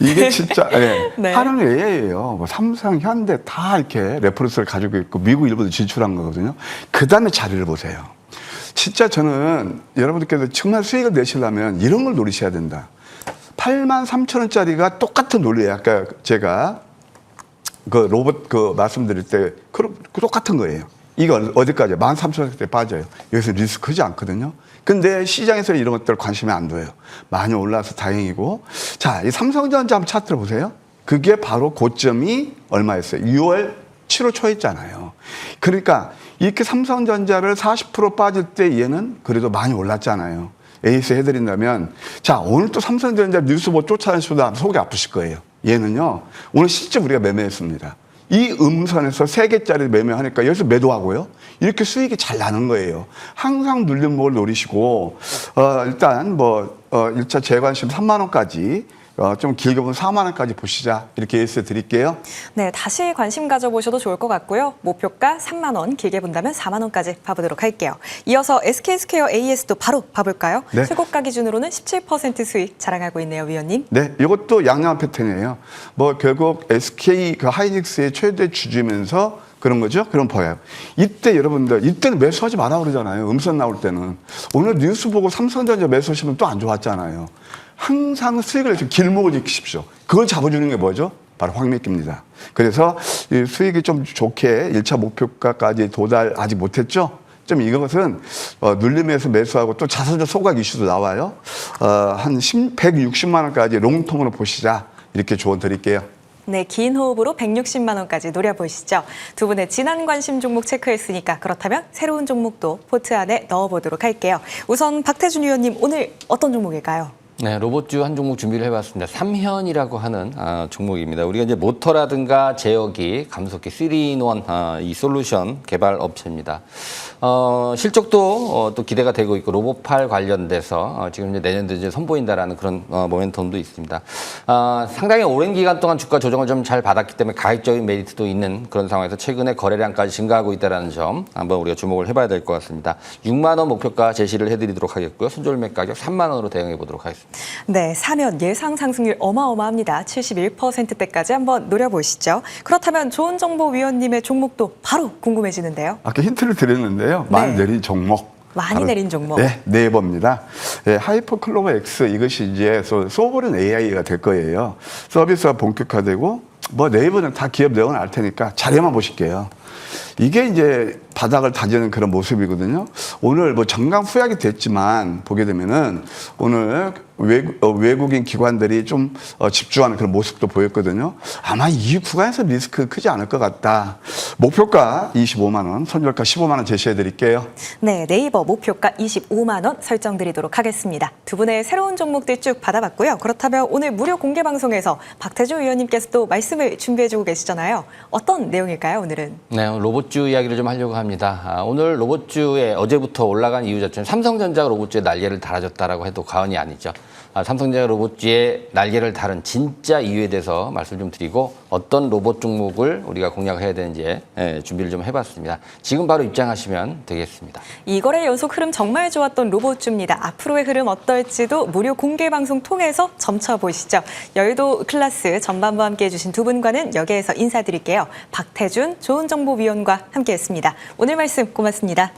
이게 진짜 네. 하는 AI예요. 뭐 삼성, 현대 다 이렇게 레퍼런스를 가지고 있고 미국 일부도 진출한 거거든요. 그 다음에 자리를 보세요. 진짜 저는 여러분들께서 정말 수익을 내시려면 이런 걸 노리셔야 된다. 83,000원짜리가 똑같은 논리예요. 아까 제가 그 로봇 그 말씀드릴 때 똑같은 거예요. 이거 어디까지 13,000원대 빠져요. 여기서 리스크 크지 않거든요. 근데 시장에서 이런 것들 관심이 안 둬요. 많이 올라와서 다행이고. 자, 이 삼성전자 한번 차트를 보세요. 그게 바로 고점이 얼마였어요? 6월 7월 초였잖아요. 그러니까 이렇게 삼성전자를 40% 빠질 때 얘는 그래도 많이 올랐잖아요. 에이스 해드린다면, 자, 오늘 또 삼성전자 뉴스 뭐 쫓아다니시다 속이 아프실 거예요. 얘는요, 오늘 실제 우리가 매매했습니다. 이 음선에서 3개짜리 매매하니까 여기서 매도하고요. 이렇게 수익이 잘 나는 거예요. 항상 눌림목을 노리시고, 일단 1차 재관심 3만 원까지, 좀 길게 보면 4만 원까지 보시자. 이렇게 예스 드릴게요. 네, 다시 관심 가져보셔도 좋을 것 같고요. 목표가 3만 원, 길게 본다면 4만 원까지 봐보도록 할게요. 이어서 SK스퀘어 AS도 바로 봐볼까요? 네. 최고가 기준으로는 17% 수익 자랑하고 있네요, 위원님. 네, 이것도 양양한 패턴이에요. 결국 SK 하이닉스의 최대 주주면서 그런 거죠. 그럼 보여요. 이때 여러분들, 이때는 매수하지 마라 그러잖아요. 음선 나올 때는. 오늘 뉴스 보고 삼성전자 매수하시면 또 안 좋았잖아요. 항상 수익을 좀 길목을 지키십시오. 그걸 잡아주는 게 뭐죠? 바로 황미끼입니다. 그래서 이 수익이 좀 좋게 1차 목표가까지 도달 아직 못했죠? 좀 이것은 눌림에서 매수하고 또 자사주 소각 이슈도 나와요. 한 160만 원까지 롱통으로 보시자. 이렇게 조언 드릴게요. 네, 긴 호흡으로 160만 원까지 노려보시죠. 두 분의 진한 관심 종목 체크했으니까 그렇다면 새로운 종목도 포트 안에 넣어보도록 할게요. 우선 박태준 위원님, 오늘 어떤 종목일까요? 네, 로봇주 한 종목 준비를 해봤습니다. 삼현이라고 하는 종목입니다. 우리가 이제 모터라든가 제어기, 감속기 3-in-1 이 솔루션 개발 업체입니다. 실적도 또 기대가 되고 있고 로봇팔 관련돼서 지금 이제 내년도 이제 선보인다라는 그런 모멘텀도 있습니다. 상당히 오랜 기간 동안 주가 조정을 좀 잘 받았기 때문에 가격적인 메리트도 있는 그런 상황에서 최근에 거래량까지 증가하고 있다는 점 한번 우리가 주목을 해봐야 될 것 같습니다. 6만 원 목표가 제시를 해드리도록 하겠고요. 손절매 가격 3만 원으로 대응해 보도록 하겠습니다. 네, 사면 예상 상승률 어마어마합니다. 71%대까지 한번 노려보시죠. 그렇다면 좋은 정보 위원님의 종목도 바로 궁금해지는데요. 아까 힌트를 드렸는데요. 많이 네. 내린 종목. 많이 바로, 내린 종목. 네, 네이버입니다. 네, 하이퍼클로버 X 이것이 이제 소버린 AI가 될 거예요. 서비스가 본격화되고 네이버는 다 기업 내용은 알 테니까 자료만 보실게요. 이게 이제 바닥을 다지는 그런 모습이거든요. 오늘 정강 후약이 됐지만 보게 되면은 오늘 외국인 기관들이 좀 집중하는 그런 모습도 보였거든요. 아마 이 구간에서 리스크 크지 않을 것 같다. 목표가 25만 원, 손절가 15만 원 제시해 드릴게요. 네, 네이버 목표가 25만 원 설정드리도록 하겠습니다. 두 분의 새로운 종목들 쭉 받아봤고요. 그렇다면 오늘 무료 공개 방송에서 박태준 위원님께서 또 말씀을 준비해주고 계시잖아요. 어떤 내용일까요, 오늘은? 네, 로봇주 이야기를 좀 하려고 합니다. 오늘 로봇주에 어제부터 올라간 이유 자체는 삼성전자가 로봇주에 날개를 달아줬다라고 해도 과언이 아니죠. 삼성전자 로봇주에 날개를 달은 진짜 이유에 대해서 말씀 좀 드리고 어떤 로봇 종목을 우리가 공략해야 되는지 준비를 좀 해봤습니다. 지금 바로 입장하시면 되겠습니다. 이거래 연속 흐름 정말 좋았던 로봇주입니다. 앞으로의 흐름 어떨지도 무료 공개 방송 통해서 점쳐보시죠. 여의도 클래스 전반부 함께해 주신 두 분과는 여기에서 인사드릴게요. 박태준 좋은정보위원과 함께했습니다. 오늘 말씀 고맙습니다.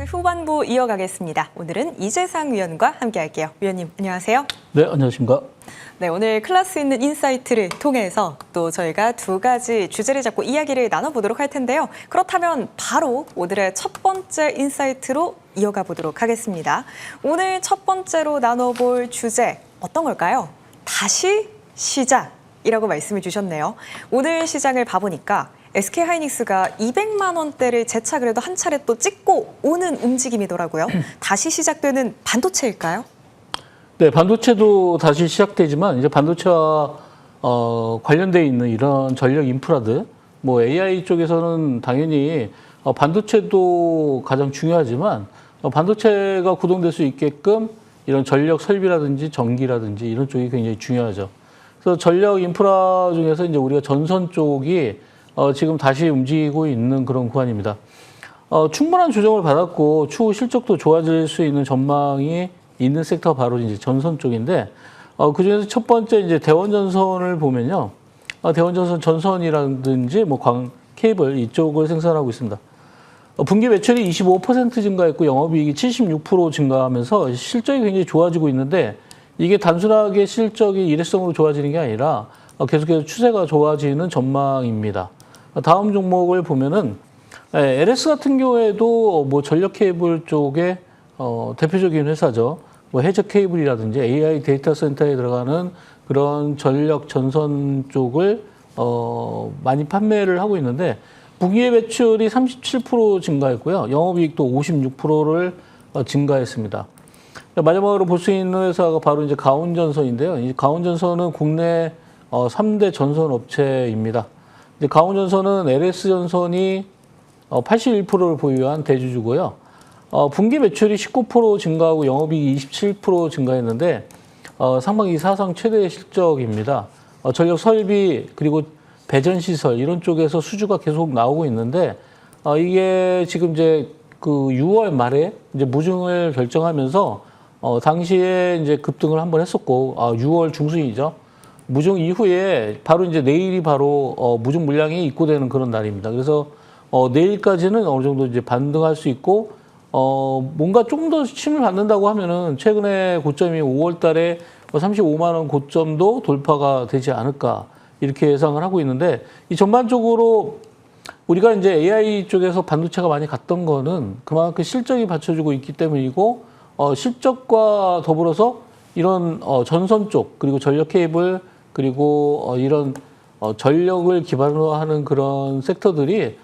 후반부 이어가겠습니다. 오늘은 이재상 위원과 함께할게요. 위원님, 안녕하세요. 네, 안녕하십니까. 네, 오늘 클래스 있는 인사이트를 통해서 또 저희가 두 가지 주제를 잡고 이야기를 나눠보도록 할 텐데요. 그렇다면 바로 오늘의 첫 번째 인사이트로 이어가 보도록 하겠습니다. 오늘 첫 번째로 나눠볼 주제 어떤 걸까요? 다시 시작이라고 말씀을 주셨네요. 오늘 시장을 봐보니까 SK하이닉스가 200만 원대를 재차 그래도 한 차례 또 찍고 오는 움직임이더라고요. 다시 시작되는 반도체일까요? 네, 반도체도 다시 시작되지만 이제 반도체와 관련돼 있는 이런 전력 인프라들, 뭐 AI 쪽에서는 당연히 반도체도 가장 중요하지만 반도체가 구동될 수 있게끔 이런 전력 설비라든지 전기라든지 이런 쪽이 굉장히 중요하죠. 그래서 전력 인프라 중에서 이제 우리가 전선 쪽이 지금 다시 움직이고 있는 그런 구간입니다. 충분한 조정을 받았고 추후 실적도 좋아질 수 있는 전망이 있는 섹터가 바로 이제 전선 쪽인데 그 중에서 첫 번째 이제 대원전선을 보면요, 대원전선 전선이라든지 뭐 케이블 이쪽을 생산하고 있습니다. 분기 매출이 25% 증가했고 영업이익이 76% 증가하면서 실적이 굉장히 좋아지고 있는데 이게 단순하게 실적이 일회성으로 좋아지는 게 아니라 계속해서 추세가 좋아지는 전망입니다. 다음 종목을 보면은 LS 같은 경우에도 뭐 전력 케이블 쪽에 대표적인 회사죠. 뭐 해저 케이블이라든지 AI 데이터 센터에 들어가는 그런 전력 전선 쪽을 많이 판매를 하고 있는데 분기 매출이 37% 증가했고요. 영업이익도 56%를 증가했습니다. 마지막으로 볼 수 있는 회사가 바로 이제 가온전선인데요. 이 가온전선은 국내 3대 전선 업체입니다. 이제 가온전선은 LS전선이 81%를 보유한 대주주고요. 분기 매출이 19% 증가하고 영업이익이 27% 증가했는데 상반기 사상 최대 실적입니다. 전력 설비 그리고 배전 시설 이런 쪽에서 수주가 계속 나오고 있는데 이게 지금 이제 그 6월 말에 이제 무증을 결정하면서 당시에 이제 급등을 한번 했었고 6월 중순이죠. 무증 이후에 바로 이제 내일이 바로 무증 물량이 입고되는 그런 날입니다. 그래서 내일까지는 어느 정도 이제 반등할 수 있고 뭔가 조금 더 힘을 받는다고 하면은 최근에 고점이 5월 달에 35만 원 고점도 돌파가 되지 않을까 이렇게 예상을 하고 있는데 이 전반적으로 우리가 이제 AI 쪽에서 반도체가 많이 갔던 거는 그만큼 실적이 받쳐주고 있기 때문이고 실적과 더불어서 이런 전선 쪽 그리고 전력 케이블 그리고 이런 전력을 기반으로 하는 그런 sek터들이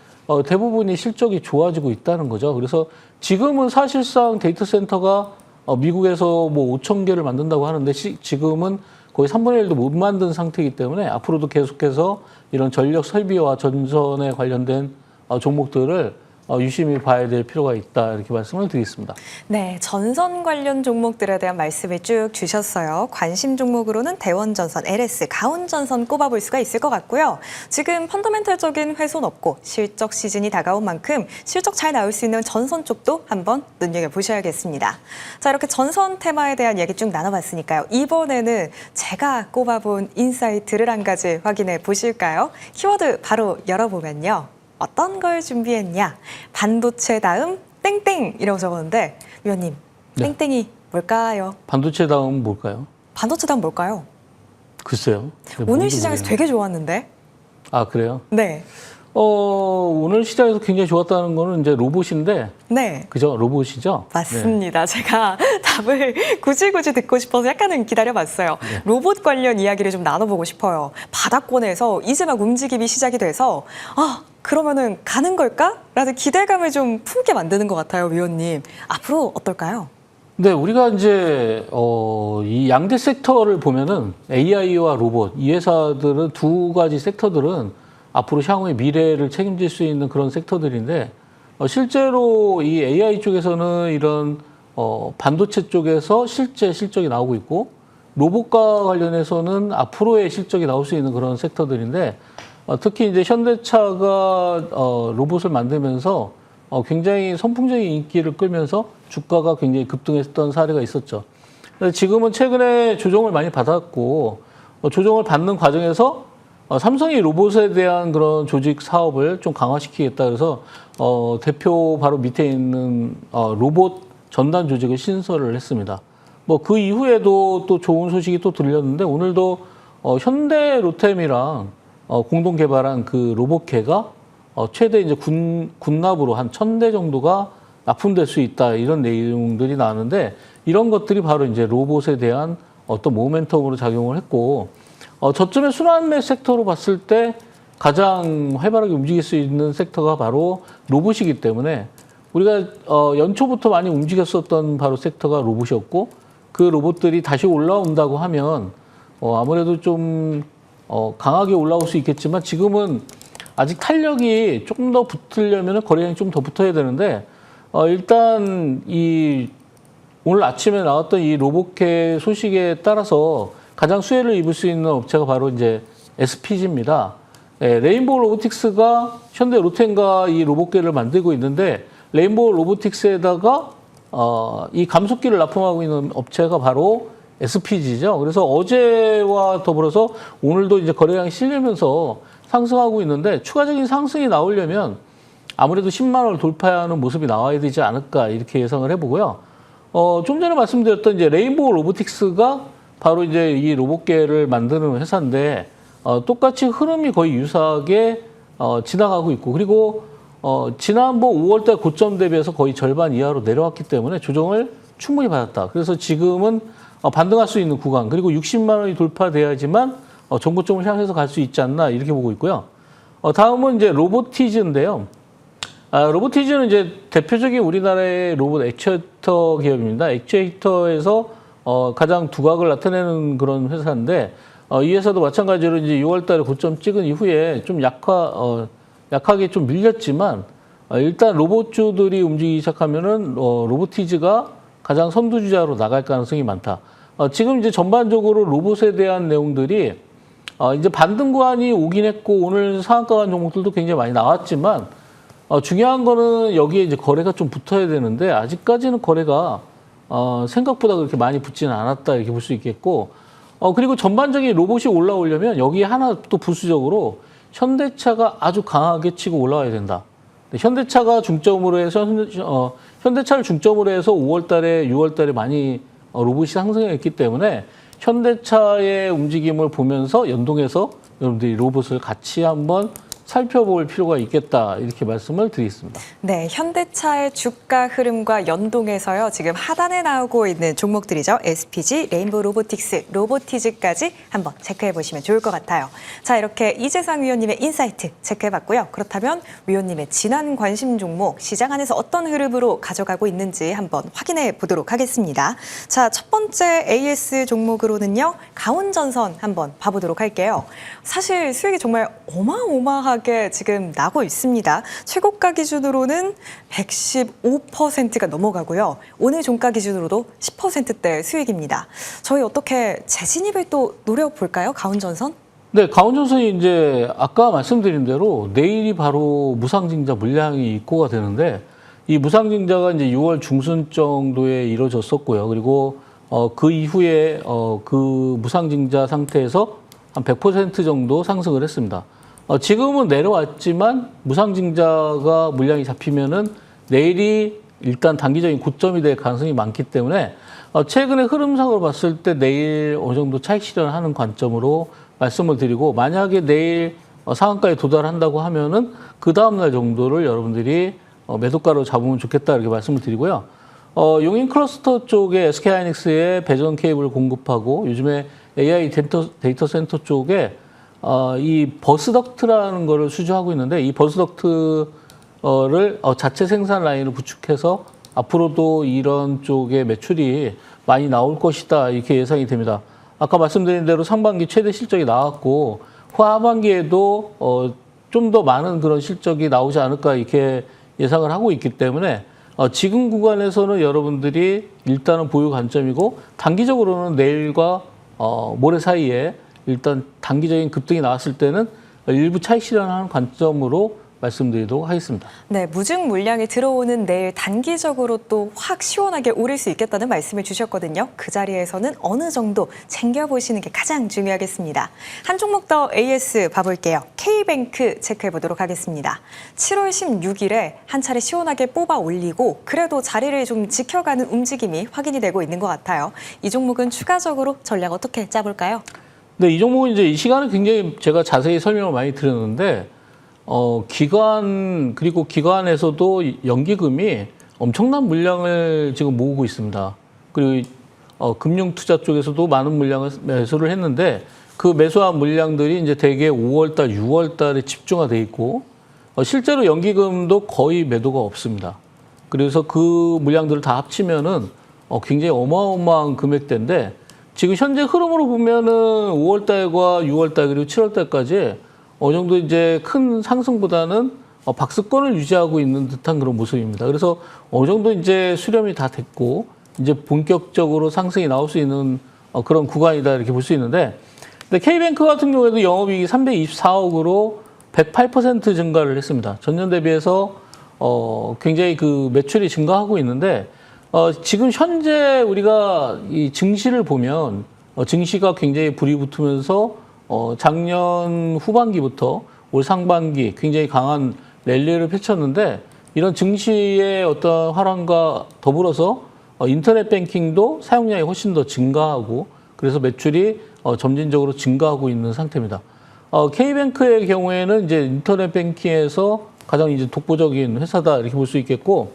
대부분이 실적이 좋아지고 있다는 거죠. 그래서 지금은 사실상 데이터 센터가 미국에서 뭐 5천 개를 만든다고 하는데 지금은 거의 3분의 1도 못 만든 상태이기 때문에 앞으로도 계속해서 이런 전력 설비와 전선에 관련된 종목들을 유심히 봐야 될 필요가 있다 이렇게 말씀을 드리겠습니다. 네, 전선 관련 종목들에 대한 말씀을 쭉 주셨어요. 관심 종목으로는 대원전선, LS, 가온전선 꼽아볼 수가 있을 것 같고요. 지금 펀더멘털적인 훼손 없고 실적 시즌이 다가온 만큼 실적 잘 나올 수 있는 전선 쪽도 한번 눈여겨보셔야겠습니다. 자, 이렇게 전선 테마에 대한 얘기 쭉 나눠봤으니까요. 이번에는 제가 꼽아본 인사이트를 한 가지 확인해 보실까요? 키워드 바로 열어보면요. 어떤 걸 준비했냐? 반도체 다음 땡땡 이라고 적었는데 위원님, 네. 땡땡이 뭘까요? 반도체 다음 뭘까요? 반도체 다음 뭘까요? 글쎄요. 오늘 시장에서 되게 좋았는데. 아, 그래요? 네. 오늘 시장에서 굉장히 좋았다는 거는 이제 로봇인데, 네. 그죠? 로봇이죠? 맞습니다. 제가 답을 굳이 듣고 싶어서 약간은 기다려봤어요. 로봇 관련 이야기를 좀 나눠보고 싶어요. 바닥권에서 이제 막 움직임이 시작이 돼서 그러면은 가는 걸까? 라는 기대감을 좀 품게 만드는 것 같아요, 위원님. 앞으로 어떨까요? 네, 우리가 이제 이 양대 섹터를 보면은 AI와 로봇 이 회사들은 두 가지 섹터들은 앞으로 향후의 미래를 책임질 수 있는 그런 섹터들인데 실제로 이 AI 쪽에서는 이런 반도체 쪽에서 실제 실적이 나오고 있고 로봇과 관련해서는 앞으로의 실적이 나올 수 있는 그런 섹터들인데 특히 이제 현대차가 로봇을 만들면서 굉장히 선풍적인 인기를 끌면서 주가가 굉장히 급등했던 사례가 있었죠. 지금은 최근에 조정을 많이 받았고 조정을 받는 과정에서 삼성이 로봇에 대한 그런 조직 사업을 좀 강화시키겠다 그래서 대표 바로 밑에 있는 로봇 전담 조직을 신설을 했습니다. 뭐 그 이후에도 또 좋은 소식이 또 들렸는데 오늘도 현대 로템이랑 공동 개발한 그 로봇개가 최대 이제 군납으로 한 1,000대 정도가 납품될 수 있다 이런 내용들이 나왔는데 이런 것들이 바로 이제 로봇에 대한 어떤 모멘텀으로 작용을 했고 저점의 순환매 섹터로 봤을 때 가장 활발하게 움직일 수 있는 섹터가 바로 로봇이기 때문에 우리가 연초부터 많이 움직였었던 바로 섹터가 로봇이었고 그 로봇들이 다시 올라온다고 하면 아무래도 좀 강하게 올라올 수 있겠지만 지금은 아직 탄력이 조금 더 붙으려면 거래량이 좀 더 붙어야 되는데 일단 이 오늘 아침에 나왔던 이 로봇캐 소식에 따라서 가장 수혜를 입을 수 있는 업체가 바로 이제 SPG입니다. 레인보우 로보틱스가 현대 로템과 이 로봇계를 만들고 있는데 레인보우 로보틱스에다가 이 감속기를 납품하고 있는 업체가 바로 SPG죠. 그래서 어제와 더불어서 오늘도 이제 거래량이 실리면서 상승하고 있는데 추가적인 상승이 나오려면 아무래도 10만 원을 돌파하는 모습이 나와야 되지 않을까 이렇게 예상을 해보고요. 좀 전에 말씀드렸던 이제 레인보우 로보틱스가 바로 이제 이 로봇계를 만드는 회사인데 똑같이 흐름이 거의 유사하게 지나가고 있고 그리고 지난번 5월달 고점 대비해서 거의 절반 이하로 내려왔기 때문에 조정을 충분히 받았다. 그래서 지금은 반등할 수 있는 구간 그리고 60만 원이 돌파돼야지만 정고점을 향해서 갈 수 있지 않나 이렇게 보고 있고요. 다음은 이제 로보티즈인데요. 로보티즈는 이제 대표적인 우리나라의 로봇 액추에이터 기업입니다. 액추에이터에서 가장 두각을 나타내는 그런 회사인데 이 회사도 마찬가지로 이제 6월달에 고점 찍은 이후에 좀 약하게 좀 밀렸지만 일단 로봇주들이 움직이기 시작하면은 로보티즈가 가장 선두주자로 나갈 가능성이 많다. 지금 이제 전반적으로 로봇에 대한 내용들이 이제 반등 구간이 오긴 했고 오늘 상한가 간 종목들도 굉장히 많이 나왔지만 중요한 거는 여기에 이제 거래가 좀 붙어야 되는데 아직까지는 거래가 생각보다 그렇게 많이 붙지는 않았다 이렇게 볼 수 있겠고 그리고 전반적인 로봇이 올라오려면 여기에 하나 또 부수적으로 현대차가 아주 강하게 치고 올라와야 된다. 현대차가 중점으로 해서 현대차를 중점으로 해서 5월달에 6월달에 많이 로봇이 상승했기 때문에 현대차의 움직임을 보면서 연동해서 여러분들이 로봇을 같이 한번 살펴볼 필요가 있겠다 이렇게 말씀을 드리겠습니다. 네, 현대차의 주가 흐름과 연동해서요. 지금 하단에 나오고 있는 종목들이죠. SPG, 레인보우 로보틱스, 로보티즈까지 한번 체크해 보시면 좋을 것 같아요. 자, 이렇게 이재상 위원님의 인사이트 체크해 봤고요. 그렇다면 위원님의 지난 관심 종목 시장 안에서 어떤 흐름으로 가져가고 있는지 한번 확인해 보도록 하겠습니다. 자, 첫 번째 AS 종목으로는요. 가온전선 한번 봐보도록 할게요. 사실 수익이 정말 어마어마하게 지금 나고 있습니다. 최고가 기준으로는 115%가 넘어가고요. 오늘 종가 기준으로도 10%대 수익입니다. 저희 어떻게 재진입을 또 노려볼까요? 가온전선? 네, 가온전선이 이제 아까 말씀드린 대로 내일이 바로 무상증자 물량이 입고가 되는데 이 무상증자가 이제 6월 중순 정도에 이루어졌었고요. 그리고 그 이후에 그 무상증자 상태에서 한 100% 정도 상승을 했습니다. 지금은 내려왔지만 무상증자가 물량이 잡히면은 내일이 일단 단기적인 고점이 될 가능성이 많기 때문에 최근의 흐름상으로 봤을 때 내일 어느 정도 차익 실현하는 관점으로 말씀을 드리고 만약에 내일 상한가에 도달한다고 하면은 그 다음날 정도를 여러분들이 매도가로 잡으면 좋겠다 이렇게 말씀을 드리고요. 용인 클러스터 쪽에 SK하이닉스에 배전 케이블을 공급하고 요즘에 AI 데이터 센터 쪽에 이 버스덕트라는 거를 수주하고 있는데 이 버스덕트를 자체 생산 라인을 구축해서 앞으로도 이런 쪽에 매출이 많이 나올 것이다 이렇게 예상이 됩니다. 아까 말씀드린 대로 상반기 최대 실적이 나왔고 하반기에도 좀 더 많은 그런 실적이 나오지 않을까 이렇게 예상을 하고 있기 때문에 지금 구간에서는 여러분들이 일단은 보유 관점이고 단기적으로는 내일과 모레 사이에 일단 단기적인 급등이 나왔을 때는 일부 차익 실현하는 관점으로 말씀드리도록 하겠습니다. 네, 무증 물량이 들어오는 내일 단기적으로 또 확 시원하게 오를 수 있겠다는 말씀을 주셨거든요. 그 자리에서는 어느 정도 챙겨보시는 게 가장 중요하겠습니다. 한 종목 더 AS 봐볼게요. K뱅크 체크해 보도록 하겠습니다. 7월 16일에 한 차례 시원하게 뽑아 올리고 그래도 자리를 좀 지켜가는 움직임이 확인이 되고 있는 것 같아요. 이 종목은 추가적으로 전략 어떻게 짜볼까요? 네, 이 종목은 이제 이 시간에 굉장히 제가 자세히 설명을 많이 드렸는데 기관 그리고 기관에서도 연기금이 엄청난 물량을 지금 모으고 있습니다. 그리고 금융투자 쪽에서도 많은 물량을 매수를 했는데 그 매수한 물량들이 이제 대개 5월달, 6월달에 집중화 돼 있고 실제로 연기금도 거의 매도가 없습니다. 그래서 그 물량들을 다 합치면은 굉장히 어마어마한 금액대인데 지금 현재 흐름으로 보면은 5월달과 6월달 그리고 7월달까지 어느 정도 이제 큰 상승보다는 박스권을 유지하고 있는 듯한 그런 모습입니다. 그래서 어느 정도 이제 수렴이 다 됐고 이제 본격적으로 상승이 나올 수 있는 그런 구간이다 이렇게 볼 수 있는데, 근데 K뱅크 같은 경우에도 영업이익이 324억으로 108% 증가를 했습니다. 전년 대비해서 굉장히 그 매출이 증가하고 있는데, 지금 현재 우리가 이 증시를 보면 증시가 굉장히 불이 붙으면서 작년 후반기부터 올 상반기 굉장히 강한 랠리를 펼쳤는데, 이런 증시의 어떤 활황과 더불어서 인터넷 뱅킹도 사용량이 훨씬 더 증가하고, 그래서 매출이 점진적으로 증가하고 있는 상태입니다. K뱅크의 경우에는 이제 인터넷 뱅킹에서 가장 이제 독보적인 회사다 이렇게 볼 수 있겠고,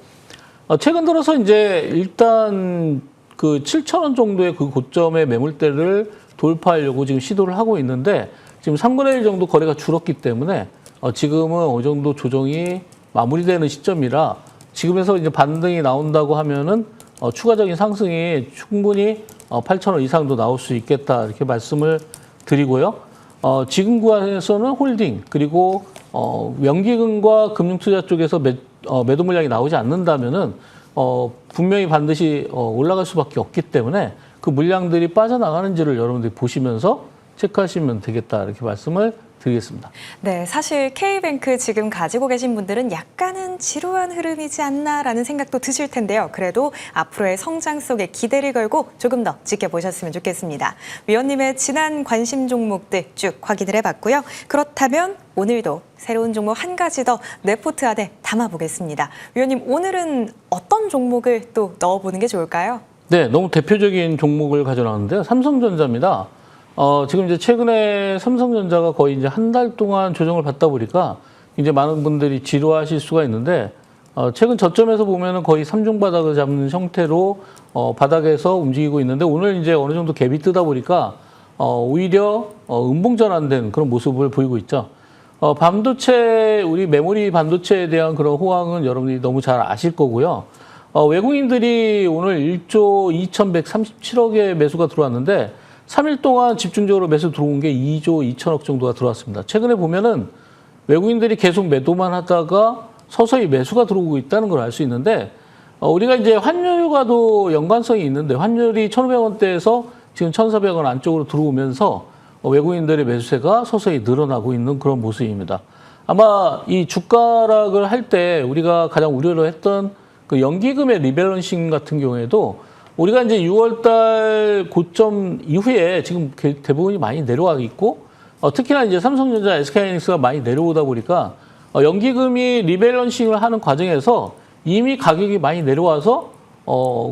최근 들어서 이제 일단 그 7,000원 정도의 그 고점의 매물대를 돌파하려고 지금 시도를 하고 있는데, 지금 3분의 1 정도 거래가 줄었기 때문에 지금은 어느 정도 조정이 마무리되는 시점이라, 지금에서 이제 반등이 나온다고 하면은 추가적인 상승이 충분히 8,000원 이상도 나올 수 있겠다 이렇게 말씀을 드리고요. 지금 구간에서는 홀딩, 그리고 연기금과 금융투자 쪽에서 매도 물량이 나오지 않는다면은 분명히 반드시 올라갈 수밖에 없기 때문에 그 물량들이 빠져나가는지를 여러분들이 보시면서 체크하시면 되겠다 이렇게 말씀을 드리겠습니다. 네, 사실 K뱅크 지금 가지고 계신 분들은 약간은 지루한 흐름이지 않나라는 생각도 드실 텐데요. 그래도 앞으로의 성장 속에 기대를 걸고 조금 더 지켜보셨으면 좋겠습니다. 위원님의 지난 관심 종목들 쭉 확인을 해봤고요. 그렇다면 오늘도 새로운 종목 한 가지 더 레포트 안에 담아보겠습니다. 위원님, 오늘은 어떤 종목을 또 넣어보는 게 좋을까요? 네, 너무 대표적인 종목을 가져나왔는데요. 삼성전자입니다. 지금 이제 최근에 삼성전자가 거의 이제 한 달 동안 조정을 받다 보니까 이제 많은 분들이 지루하실 수가 있는데, 최근 저점에서 보면은 거의 3중 바닥을 잡는 형태로 바닥에서 움직이고 있는데, 오늘 이제 어느 정도 갭이 뜨다 보니까 오히려 음봉 전환된 그런 모습을 보이고 있죠. 반도체, 우리 메모리 반도체에 대한 그런 호황은 여러분이 너무 잘 아실 거고요. 외국인들이 오늘 1조 2,137억의 매수가 들어왔는데, 3일 동안 집중적으로 매수 들어온 게 2조 2천억 정도가 들어왔습니다. 최근에 보면은 외국인들이 계속 매도만 하다가 서서히 매수가 들어오고 있다는 걸 알 수 있는데, 우리가 이제 환율과도 연관성이 있는데, 환율이 1,500원대에서 지금 1,400원 안쪽으로 들어오면서 외국인들의 매수세가 서서히 늘어나고 있는 그런 모습입니다. 아마 이 주가락을 할 때 우리가 가장 우려를 했던 그 연기금의 리밸런싱 같은 경우에도 우리가 이제 6월달 고점 이후에 지금 대부분이 많이 내려와 있고, 특히나 이제 삼성전자, SK하이닉스가 많이 내려오다 보니까 연기금이 리밸런싱을 하는 과정에서 이미 가격이 많이 내려와서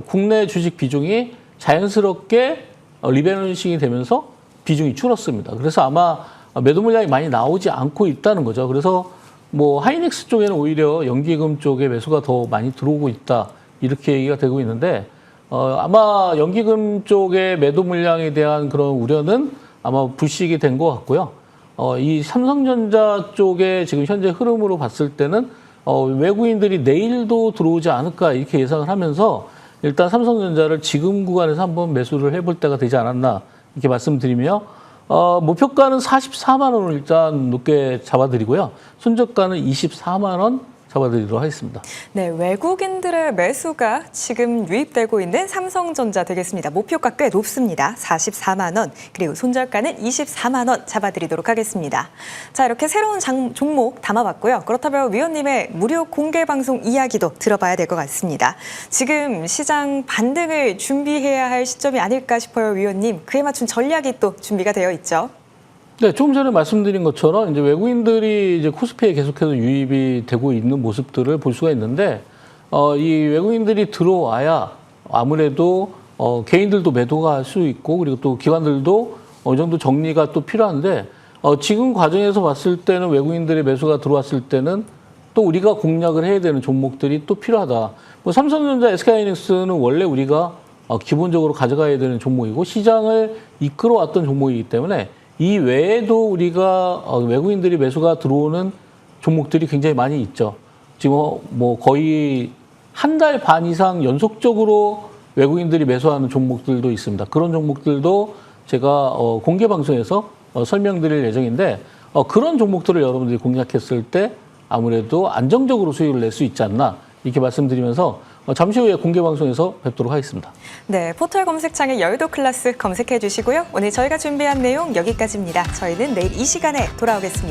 국내 주식 비중이 자연스럽게 리밸런싱이 되면서 비중이 줄었습니다. 그래서 아마 매도 물량이 많이 나오지 않고 있다는 거죠. 그래서 뭐 하이닉스 쪽에는 오히려 연기금 쪽에 매수가 더 많이 들어오고 있다, 이렇게 얘기가 되고 있는데, 아마 연기금 쪽의 매도 물량에 대한 그런 우려는 아마 불식이 된 것 같고요. 이 삼성전자 쪽에 지금 현재 흐름으로 봤을 때는 외국인들이 내일도 들어오지 않을까 이렇게 예상을 하면서, 일단 삼성전자를 지금 구간에서 한번 매수를 해볼 때가 되지 않았나 이렇게 말씀드리며, 목표가는 44만 원을 일단 높게 잡아드리고요. 손절가는 24만 원 잡아드리도록 하겠습니다. 네, 외국인들의 매수가 지금 유입되고 있는 삼성전자 되겠습니다. 목표가 꽤 높습니다. 44만 원, 그리고 손절가는 24만 원 잡아드리도록 하겠습니다. 자, 이렇게 새로운 종목 담아봤고요. 그렇다면 위원님의 무료 공개 방송 이야기도 들어봐야 될 것 같습니다. 지금 시장 반등을 준비해야 할 시점이 아닐까 싶어요, 위원님. 그에 맞춘 전략이 또 준비가 되어 있죠. 네, 조금 전에 말씀드린 것처럼 이제 외국인들이 이제 코스피에 계속해서 유입이 되고 있는 모습들을 볼 수가 있는데, 이 외국인들이 들어와야 아무래도 개인들도 매도가 할 수 있고, 그리고 또 기관들도 어느 정도 정리가 또 필요한데, 지금 과정에서 봤을 때는 외국인들의 매수가 들어왔을 때는 또 우리가 공략을 해야 되는 종목들이 또 필요하다. 뭐 삼성전자, SK하이닉스는 원래 우리가 기본적으로 가져가야 되는 종목이고 시장을 이끌어왔던 종목이기 때문에, 이 외에도 우리가 외국인들이 매수가 들어오는 종목들이 굉장히 많이 있죠. 지금 뭐 거의 한 달 반 이상 연속적으로 외국인들이 매수하는 종목들도 있습니다. 그런 종목들도 제가 공개 방송에서 설명드릴 예정인데, 그런 종목들을 여러분들이 공략했을 때 아무래도 안정적으로 수익을 낼 수 있지 않나 이렇게 말씀드리면서, 잠시 후에 공개 방송에서 뵙도록 하겠습니다. 네, 포털 검색창에 여의도 클래스 검색해 주시고요. 오늘 저희가 준비한 내용 여기까지입니다. 저희는 내일 이 시간에 돌아오겠습니다.